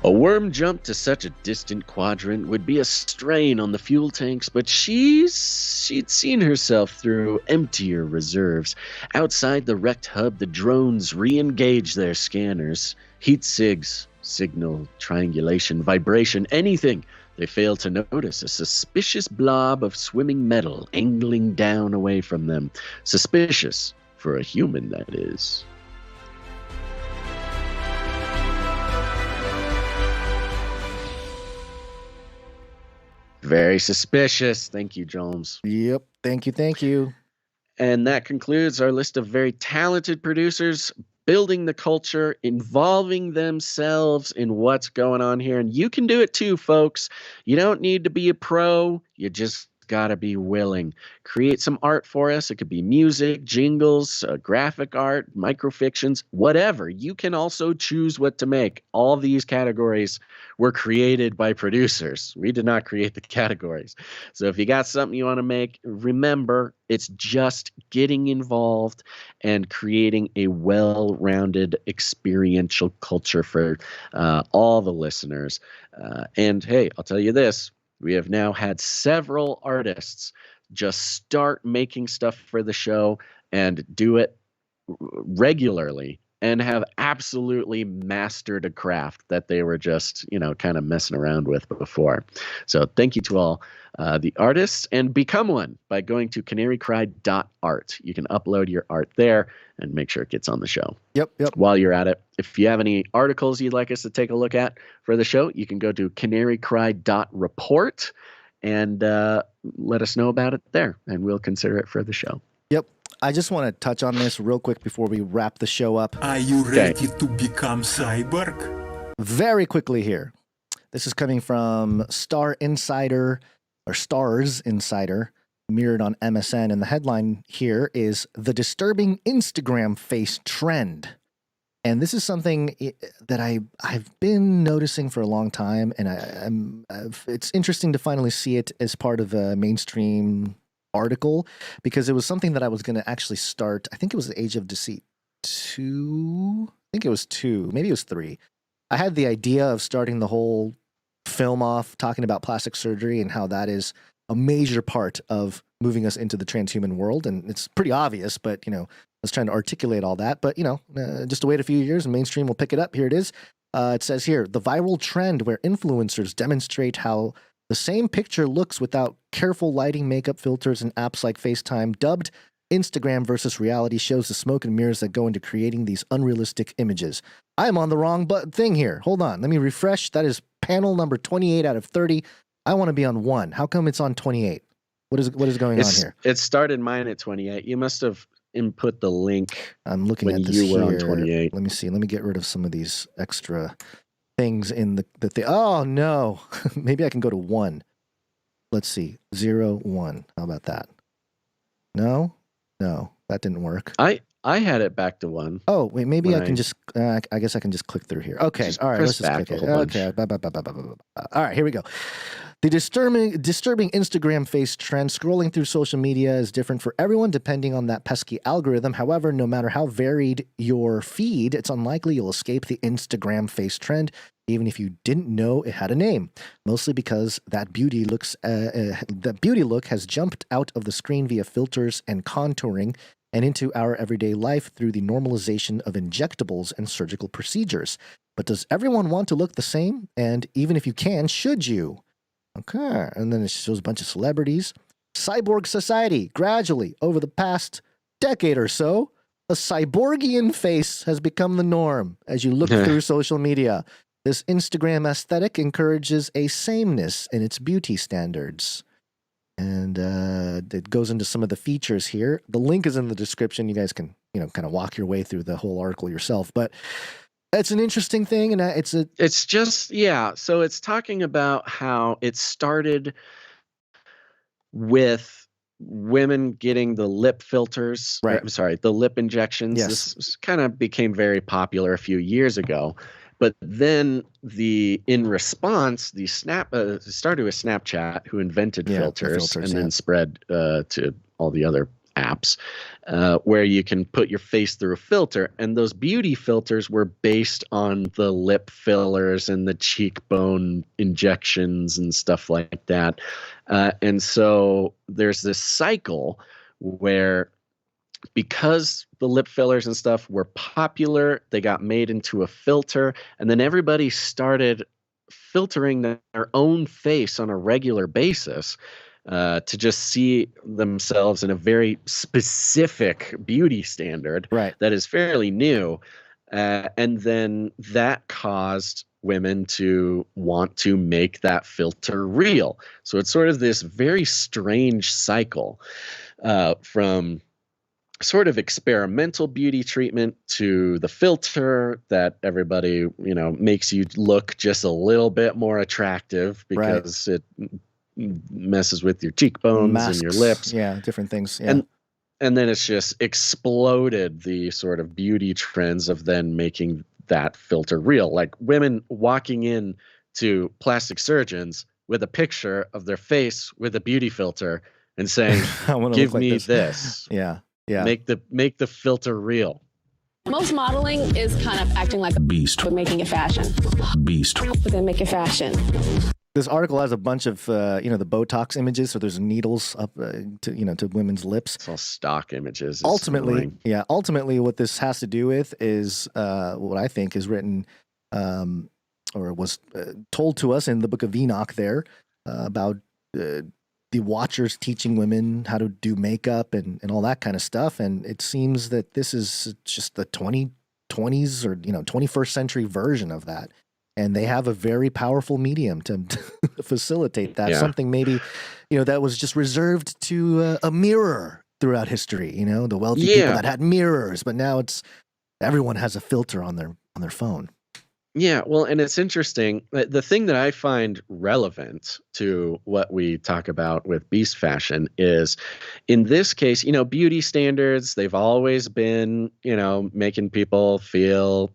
S1: A worm jump to such a distant quadrant would be a strain on the fuel tanks, but she'd seen herself through emptier reserves. Outside the wrecked hub, the drones re-engage their scanners. Heat sigs, signal, triangulation, vibration, anything. They fail to notice a suspicious blob of swimming metal angling down away from them. Suspicious for a human, that is. Very suspicious. Thank you, Jones.
S3: Yep. Thank you. Thank you.
S1: And that concludes our list of very talented producers building the culture, involving themselves in what's going on here. And you can do it too, folks. You don't need to be a pro. You just got to be willing. Create some art for us. It could be music, jingles, graphic art, microfictions, whatever. You can also choose what to make. All these categories were created by producers. We did not create the categories. So if you got something you want to make, remember, it's just getting involved and creating a well-rounded experiential culture for all the listeners. And hey, I'll tell you this, we have now had several artists just start making stuff for the show and do it regularly and have absolutely mastered a craft that they were just, kind of messing around with before. So thank you to all the artists, and become one by going to canarycry.art. You can upload your art there and make sure it gets on the show.
S3: Yep.
S1: While you're at it, if you have any articles you'd like us to take a look at for the show, you can go to canarycry.report and let us know about it there, and we'll consider it for the show.
S3: Yep. I just want to touch on this real quick before we wrap the show up.
S8: Are you ready to become cyborg?
S3: Very quickly here. This is coming from Star Insider, or Stars Insider, mirrored on MSN, and the headline here is "The Disturbing Instagram Face Trend." And this is something that I've been noticing for a long time, and it's interesting to finally see it as part of a mainstream article, because it was something that I was going to actually start. I think it was the Age of Deceit 2. I think it was 2. Maybe it was 3. I had the idea of starting the whole film off talking about plastic surgery and how that is a major part of moving us into the transhuman world. And it's pretty obvious, but, I was trying to articulate all that. But, just wait a few years and mainstream will pick it up. Here it is. It says here, the viral trend where influencers demonstrate how the same picture looks without careful lighting, makeup, filters, and apps like FaceTime, dubbed Instagram versus reality, shows the smoke and mirrors that go into creating these unrealistic images. I am on the wrong thing here. Hold on. Let me refresh. That is panel number 28 out of 30. I want to be on 1. How come it's on 28? What is going on here?
S1: It started mine at 28. You must have input the link.
S3: I'm looking
S1: when
S3: at this
S1: you were
S3: here.
S1: on 28.
S3: Let me see. Let me get rid of some of these extra things in the thing. Oh, no. Maybe I can go to 1. Let's see. 0, 1. How about that? No, that didn't work.
S1: I had it back to 1.
S3: Oh, wait, maybe I can just, I guess I can just click through here. Okay, all right, let's just click it. Okay, all right, here we go. The disturbing Instagram face trend. Scrolling through social media is different for everyone depending on that pesky algorithm. However, no matter how varied your feed, it's unlikely you'll escape the Instagram face trend, even if you didn't know it had a name. Mostly because that beauty look has jumped out of the screen via filters and contouring and into our everyday life through the normalization of injectables and surgical procedures. But does everyone want to look the same? And even if you can, should you? Okay, and then it shows a bunch of celebrities. Cyborg society. Gradually, over the past decade or so, a cyborgian face has become the norm as you look through social media. This Instagram aesthetic encourages a sameness in its beauty standards. And it goes into some of the features here. The link is in the description. You guys can, kind of walk your way through the whole article yourself. But it's an interesting thing, and
S1: it's just, yeah. So it's talking about how it started with women getting the lip filters.
S3: Right.
S1: I'm sorry, the lip injections.
S3: Yes.
S1: This kind of became very popular a few years ago. But then in response, the started with Snapchat, who invented filters and then spread to all the other apps, where you can put your face through a filter. And those beauty filters were based on the lip fillers and the cheekbone injections and stuff like that. And so there's this cycle where, because the lip fillers and stuff were popular, they got made into a filter, and then everybody started filtering their own face on a regular basis to just see themselves in a very specific beauty standard that is fairly new. And then that caused women to want to make that filter real. So it's sort of this very strange cycle from sort of experimental beauty treatment to the filter that everybody, makes you look just a little bit more attractive because it messes with your cheekbones
S3: Masks,
S1: and your lips.
S3: Yeah, different things. Yeah.
S1: And then it's just exploded the sort of beauty trends of then making that filter real. Like women walking in to plastic surgeons with a picture of their face with a beauty filter and saying, give me this.
S3: Yeah. Yeah.
S1: Make the filter real.
S9: Most modeling is kind of acting like a
S8: beast,
S9: but making it fashion.
S8: Beast.
S9: But then make it fashion.
S3: This article has a bunch of, the Botox images. So there's needles up to women's lips.
S1: It's all stock images.
S3: Ultimately, what this has to do with is what I think is written or was told to us in the Book of Enoch there about the Watchers teaching women how to do makeup and all that kind of stuff. And it seems that this is just the 2020s or 21st century version of that. And they have a very powerful medium to facilitate that.
S1: Yeah.
S3: Something maybe, that was just reserved to a mirror throughout history. The wealthy people that had mirrors, but now everyone has a filter on their phone.
S1: Yeah, well, and it's interesting. The thing that I find relevant to what we talk about with beast fashion is, in this case, beauty standards, they've always been, making people feel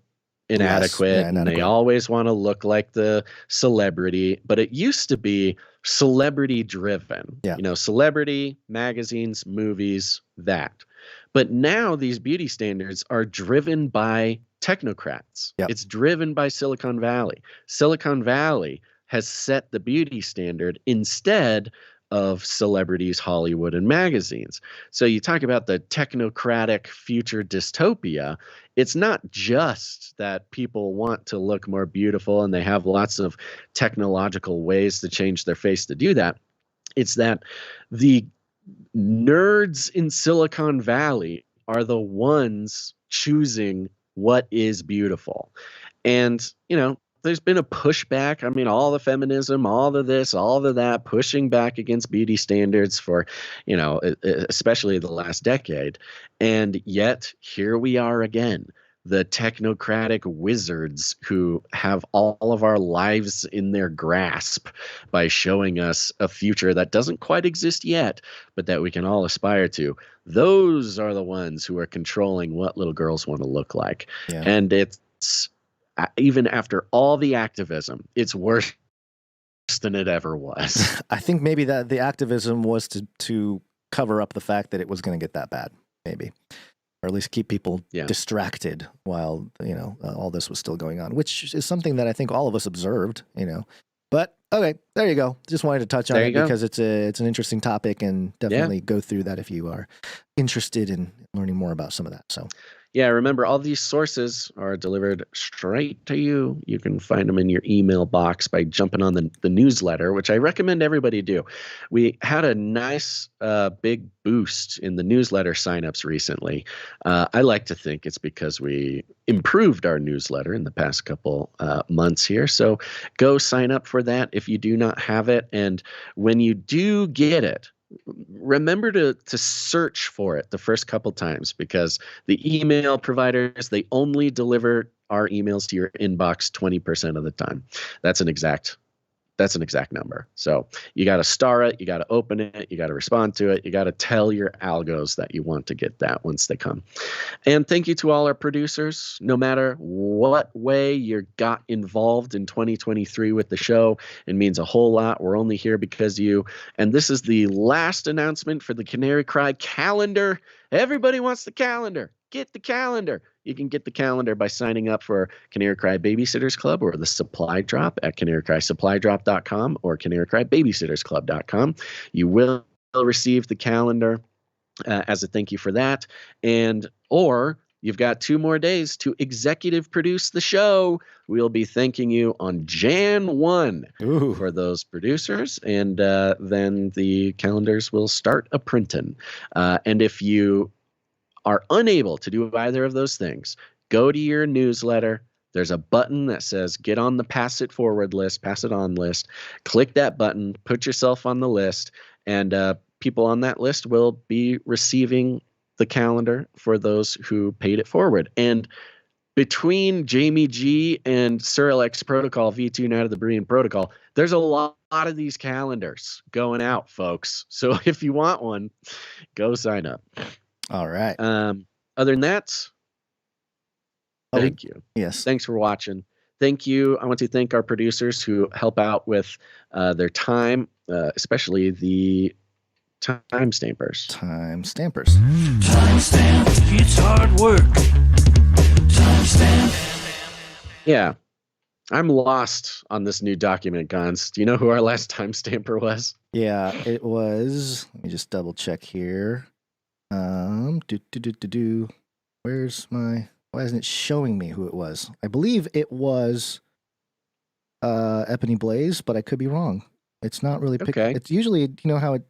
S1: inadequate. And they always want to look like the celebrity. But it used to be celebrity driven.
S3: Yeah.
S1: Celebrity, magazines, movies, that. But now these beauty standards are driven by technocrats.
S3: Yep.
S1: It's driven by Silicon Valley. Silicon Valley has set the beauty standard instead of celebrities, Hollywood, and magazines. So you talk about the technocratic future dystopia. It's not just that people want to look more beautiful and they have lots of technological ways to change their face to do that. It's that the nerds in Silicon Valley are the ones choosing what is beautiful. And, there's been a pushback. I mean, all the feminism, all of this, all of that, pushing back against beauty standards for, especially the last decade. And yet here we are again, the technocratic wizards who have all of our lives in their grasp by showing us a future that doesn't quite exist yet, but that we can all aspire to. Those are the ones who are controlling what little girls want to look like.
S3: Yeah.
S1: And it's, even after all the activism, it's worse than it ever was.
S3: I think maybe that the activism was to cover up the fact that it was going to get that bad, maybe. Or at least keep people distracted while, all this was still going on, which is something that I think all of us observed, But, okay, there you go. Just wanted to touch on it because it's an interesting topic, and definitely go through that if you are interested in learning more about some of that. So,
S1: yeah, remember, all these sources are delivered straight to you. You can find them in your email box by jumping on the newsletter, which I recommend everybody do. We had a nice big boost in the newsletter signups recently. I like to think it's because we improved our newsletter in the past couple months here. So go sign up for that if you do not have it. And when you do get it, remember to search for it the first couple times, because the email providers, they only deliver our emails to your inbox 20% of the time. That's an exact number. So you got to star it, you got to open it, you got to respond to it, you got to tell your algos that you want to get that once they come. And thank you to all our producers. No matter what way you got involved in 2023 with the show, it means a whole lot. We're only here because of you. And this is the last announcement for the Canary Cry calendar. Everybody wants the calendar. Get the calendar. You can get the calendar by signing up for Canary Cry Babysitters Club or the Supply Drop at canarycrysupply.com or canarycrybabysittersclub.com. You will receive the calendar as a thank you for that. Or you've got 2 more days to executive produce the show. We'll be thanking you on Jan 1 for those producers, and then the calendars will start a-printing. And if you are unable to do either of those things, go to your newsletter. There's a button that says get on the pass it forward list, pass it on list. Click that button, put yourself on the list, and people on that list will be receiving the calendar for those who paid it forward. And between Jamie G and Cyril X Protocol, V2 Night of the Berean Protocol, there's a lot of these calendars going out, folks. So if you want one, go sign up.
S3: All right.
S1: Other than that, thank you.
S3: Yes.
S1: Thanks for watching. Thank you. I want to thank our producers who help out with their time, especially the time stampers.
S3: Timestamp.
S2: It's hard work. Timestamp.
S1: Yeah. I'm lost on this new document, Gons. Do you know who our last time stamper was?
S3: Yeah, it was. Let me just double check here. Where's my? Why isn't it showing me who it was? I believe it was Ebony Blaze, but I could be wrong. It's not really
S1: Okay.
S3: It's usually, you know how it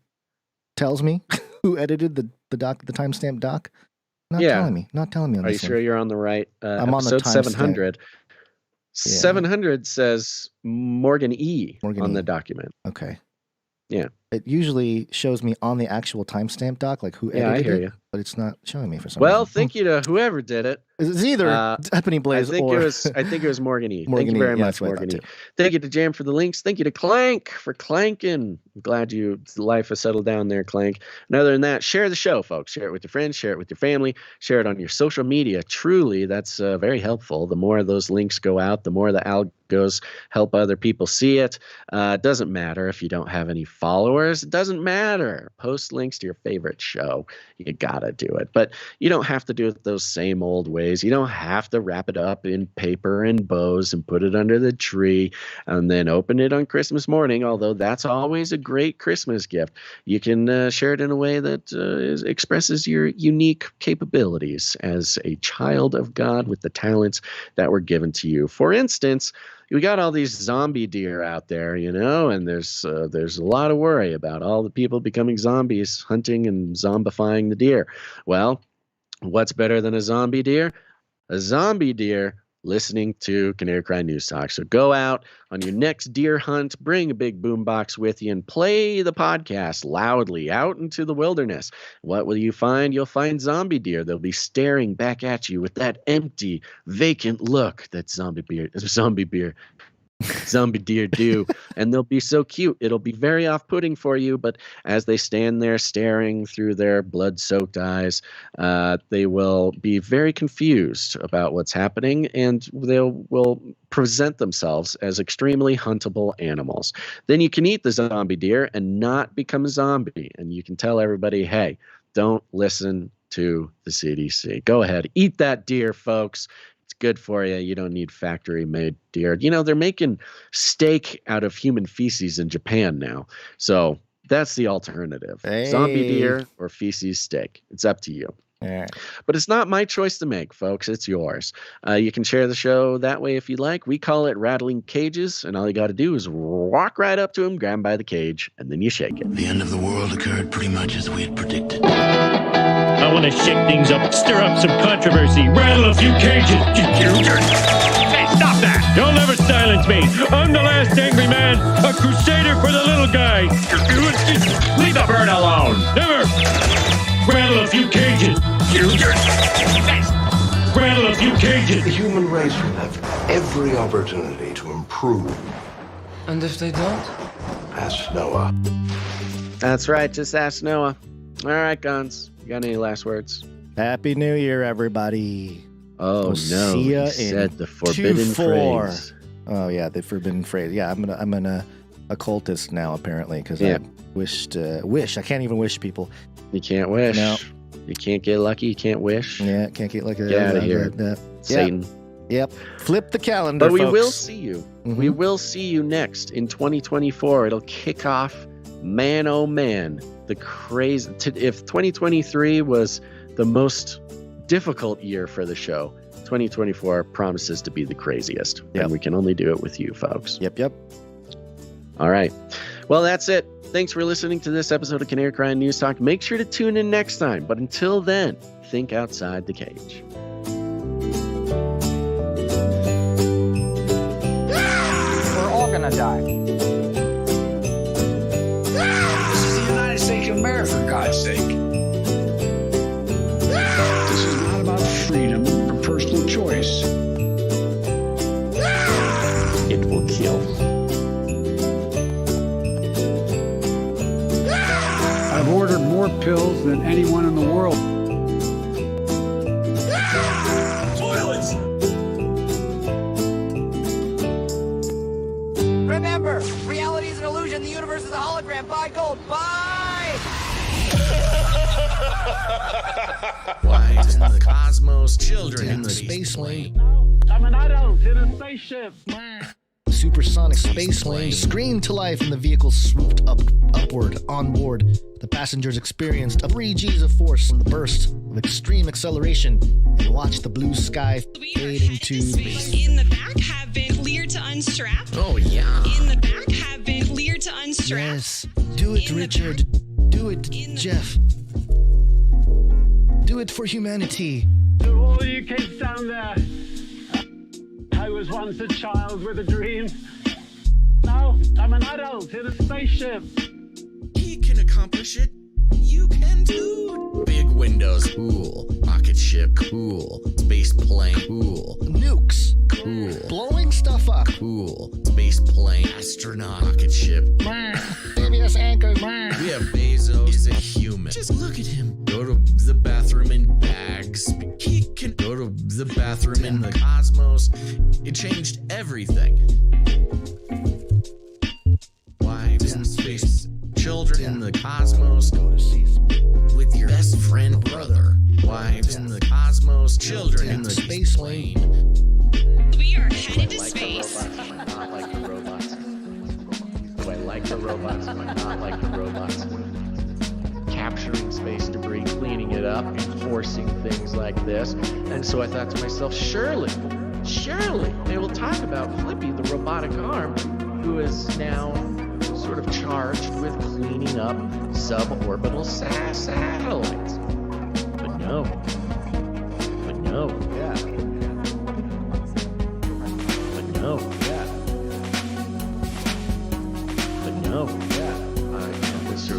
S3: tells me who edited the timestamp doc? Not telling me on
S1: Are you
S3: this
S1: sure you're on the right
S3: I'm on the
S1: episode? 700.
S3: Yeah.
S1: 700 says Morgan E
S3: Morgan
S1: on
S3: E.
S1: the document.
S3: Okay.
S1: Yeah.
S3: It usually shows me on the actual timestamp doc, like who edited
S1: Yeah, I hear
S3: it,
S1: you.
S3: but it's not showing me for some
S1: Well,
S3: reason.
S1: thank you to whoever did it.
S3: It's either Ebony Blaze
S1: I think
S3: or...
S1: I think it was Morgan E.
S3: Morgan
S1: Thank you
S3: E.
S1: very
S3: Yeah,
S1: much,
S3: that's what I
S1: Morgan E.
S3: thought
S1: Thank you to Jam for the links. Thank you to Clank for clanking. I'm glad life has settled down there, Clank. And other than that, share the show, folks. Share it with your friends. Share it with your family. Share it on your social media. Truly, that's very helpful. The more of those links go out, the more the algos help other people see it. It doesn't matter if you don't have any followers. It doesn't matter. Post links to your favorite show. You gotta do it. But you don't have to do it those same old ways. You don't have to wrap it up in paper and bows and put it under the tree and then open it on Christmas morning, although that's always a great Christmas gift. You can share it in a way that expresses your unique capabilities as a child of God with the talents that were given to you. For instance, we got all these zombie deer out there, and there's a lot of worry about all the people becoming zombies, hunting and zombifying the deer. Well, what's better than a zombie deer? A zombie deer listening to Canary Cry News Talk. So go out on your next deer hunt, bring a big boombox with you, and play the podcast loudly out into the wilderness. What will you find? You'll find zombie deer. They'll be staring back at you with that empty, vacant look that zombie deer do, and they'll be so cute. It'll be very off-putting for you, but as they stand there staring through their blood-soaked eyes, they will be very confused about what's happening, and they will present themselves as extremely huntable animals. Then you can eat the zombie deer and not become a zombie, and you can tell everybody, hey, don't listen to the CDC. Go ahead, eat that deer, folks. It's good for you. You don't need factory-made deer. They're making steak out of human feces in Japan now. So that's the alternative.
S3: Hey.
S1: Zombie deer or feces steak. It's up to you.
S3: Yeah.
S1: But it's not my choice to make, folks. It's yours. You can share the show that way if you'd like. We call it rattling cages, and all you got to do is walk right up to him, grab him by the cage, and then you shake it.
S2: The end of the world occurred pretty much as we had predicted.
S10: I want to shake things up, stir up some controversy, rattle a few cages. Hey, stop that! You'll never silence me. I'm the last angry man, a crusader for the little guy. Leave the bird alone. Never. Rattle a few cages. Rattle a few cages.
S11: The human race will have every opportunity to improve.
S12: And if they don't?
S11: Ask Noah.
S1: That's right. Just ask Noah. All right, Guns. You got any last words?
S3: Happy New Year, everybody.
S1: Oh,
S3: we'll
S1: no.
S3: See ya
S1: He said the forbidden
S3: 2-4.
S1: phrase.
S3: Oh, yeah, the forbidden phrase. Yeah, I'm an occultist now, apparently, because I wish. I can't even wish people.
S1: You can't wish.
S3: No.
S1: You can't get lucky. You can't wish.
S3: Yeah, can't get lucky.
S1: Get out of here. Satan.
S3: Yep. Flip the calendar,
S1: But we
S3: folks.
S1: will see you.
S3: Mm-hmm.
S1: We will see you next in 2024. It'll kick off, man, oh man, the crazy. If 2023 was the most difficult year for the show, 2024 promises to be the craziest.
S3: Yep.
S1: And we can only do it with you, folks.
S3: Yep.
S1: All right. Well, that's it. Thanks for listening to this episode of Canary Cry News Talk. Make sure to tune in next time. But until then, think outside the cage.
S13: We're all gonna die.
S14: This is the United States of America, for God's sake. This is not about freedom or personal choice.
S15: than anyone in the world.
S14: Toilets!
S16: Remember, reality is an illusion. The universe is a hologram. Buy gold. Buy!
S5: Wives in the cosmos, children in the space lane.
S15: I'm an adult in a spaceship.
S3: Supersonic space plane screamed to life and the vehicle swooped upward. On board, the passengers experienced 3 G's of force from the burst of extreme acceleration and watched the blue sky fade into space.
S17: In the back have been cleared to unstrap.
S5: Oh, yeah.
S17: In the back have been cleared to unstrap.
S3: Yes. Do it, Richard. Do it, Jeff. Do it for humanity.
S15: To all you kids down there, I was once a child with a dream. Now I'm an adult in a spaceship.
S5: He can accomplish it. You can too. Big windows, cool. Rocket ship, cool. Space plane, cool.
S3: Nukes,
S5: cool.
S3: Blowing stuff up,
S5: cool. Space plane, astronaut, rocket ship.
S3: Previous anchor.
S5: We have Bezos. Is a human. Just look at him. Go to the bathroom in bags. He can go to the bathroom in the cosmos. It changed everything. Wives in space. Children in the cosmos. With your best friend brother. Wives in the cosmos. Children in the space lane.
S17: We are headed to space.
S1: Not like the robots. Do I like the robots? Do I not like the robots? Capturing space debris, cleaning it up, enforcing things like this. And so I thought to myself, surely they will talk about Flippy, the robotic arm, who is now sort of charged with cleaning up suborbital satellites. But no.
S3: Yeah.
S1: But no.
S3: Yeah.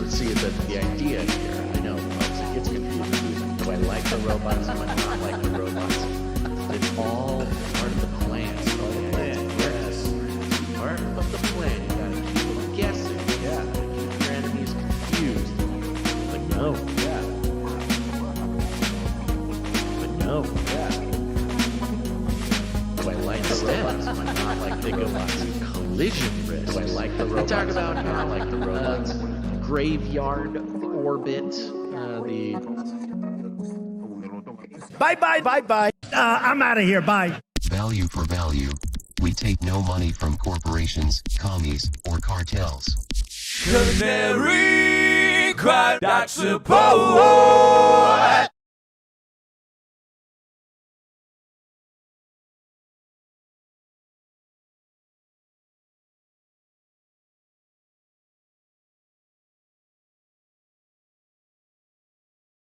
S1: See the idea here. I know, folks, it gets confusing. Do I like the robots? Do I not like the robots? It's all part of the plan. It's all the plan. Yes. Part of the plan. You gotta keep them guessing.
S3: Yeah.
S1: Keep your enemies confused. But no.
S3: Yeah.
S1: But no.
S3: Yeah.
S1: Do I like the robots? Do I not like the robots? Collision risk. Do I like the robots? Talk about how I like the robots. Graveyard orbit.
S14: Bye. I'm out of here. Bye.
S18: Value for value. We take no money from corporations, commies, or cartels.
S14: Canary cry, that's a poem.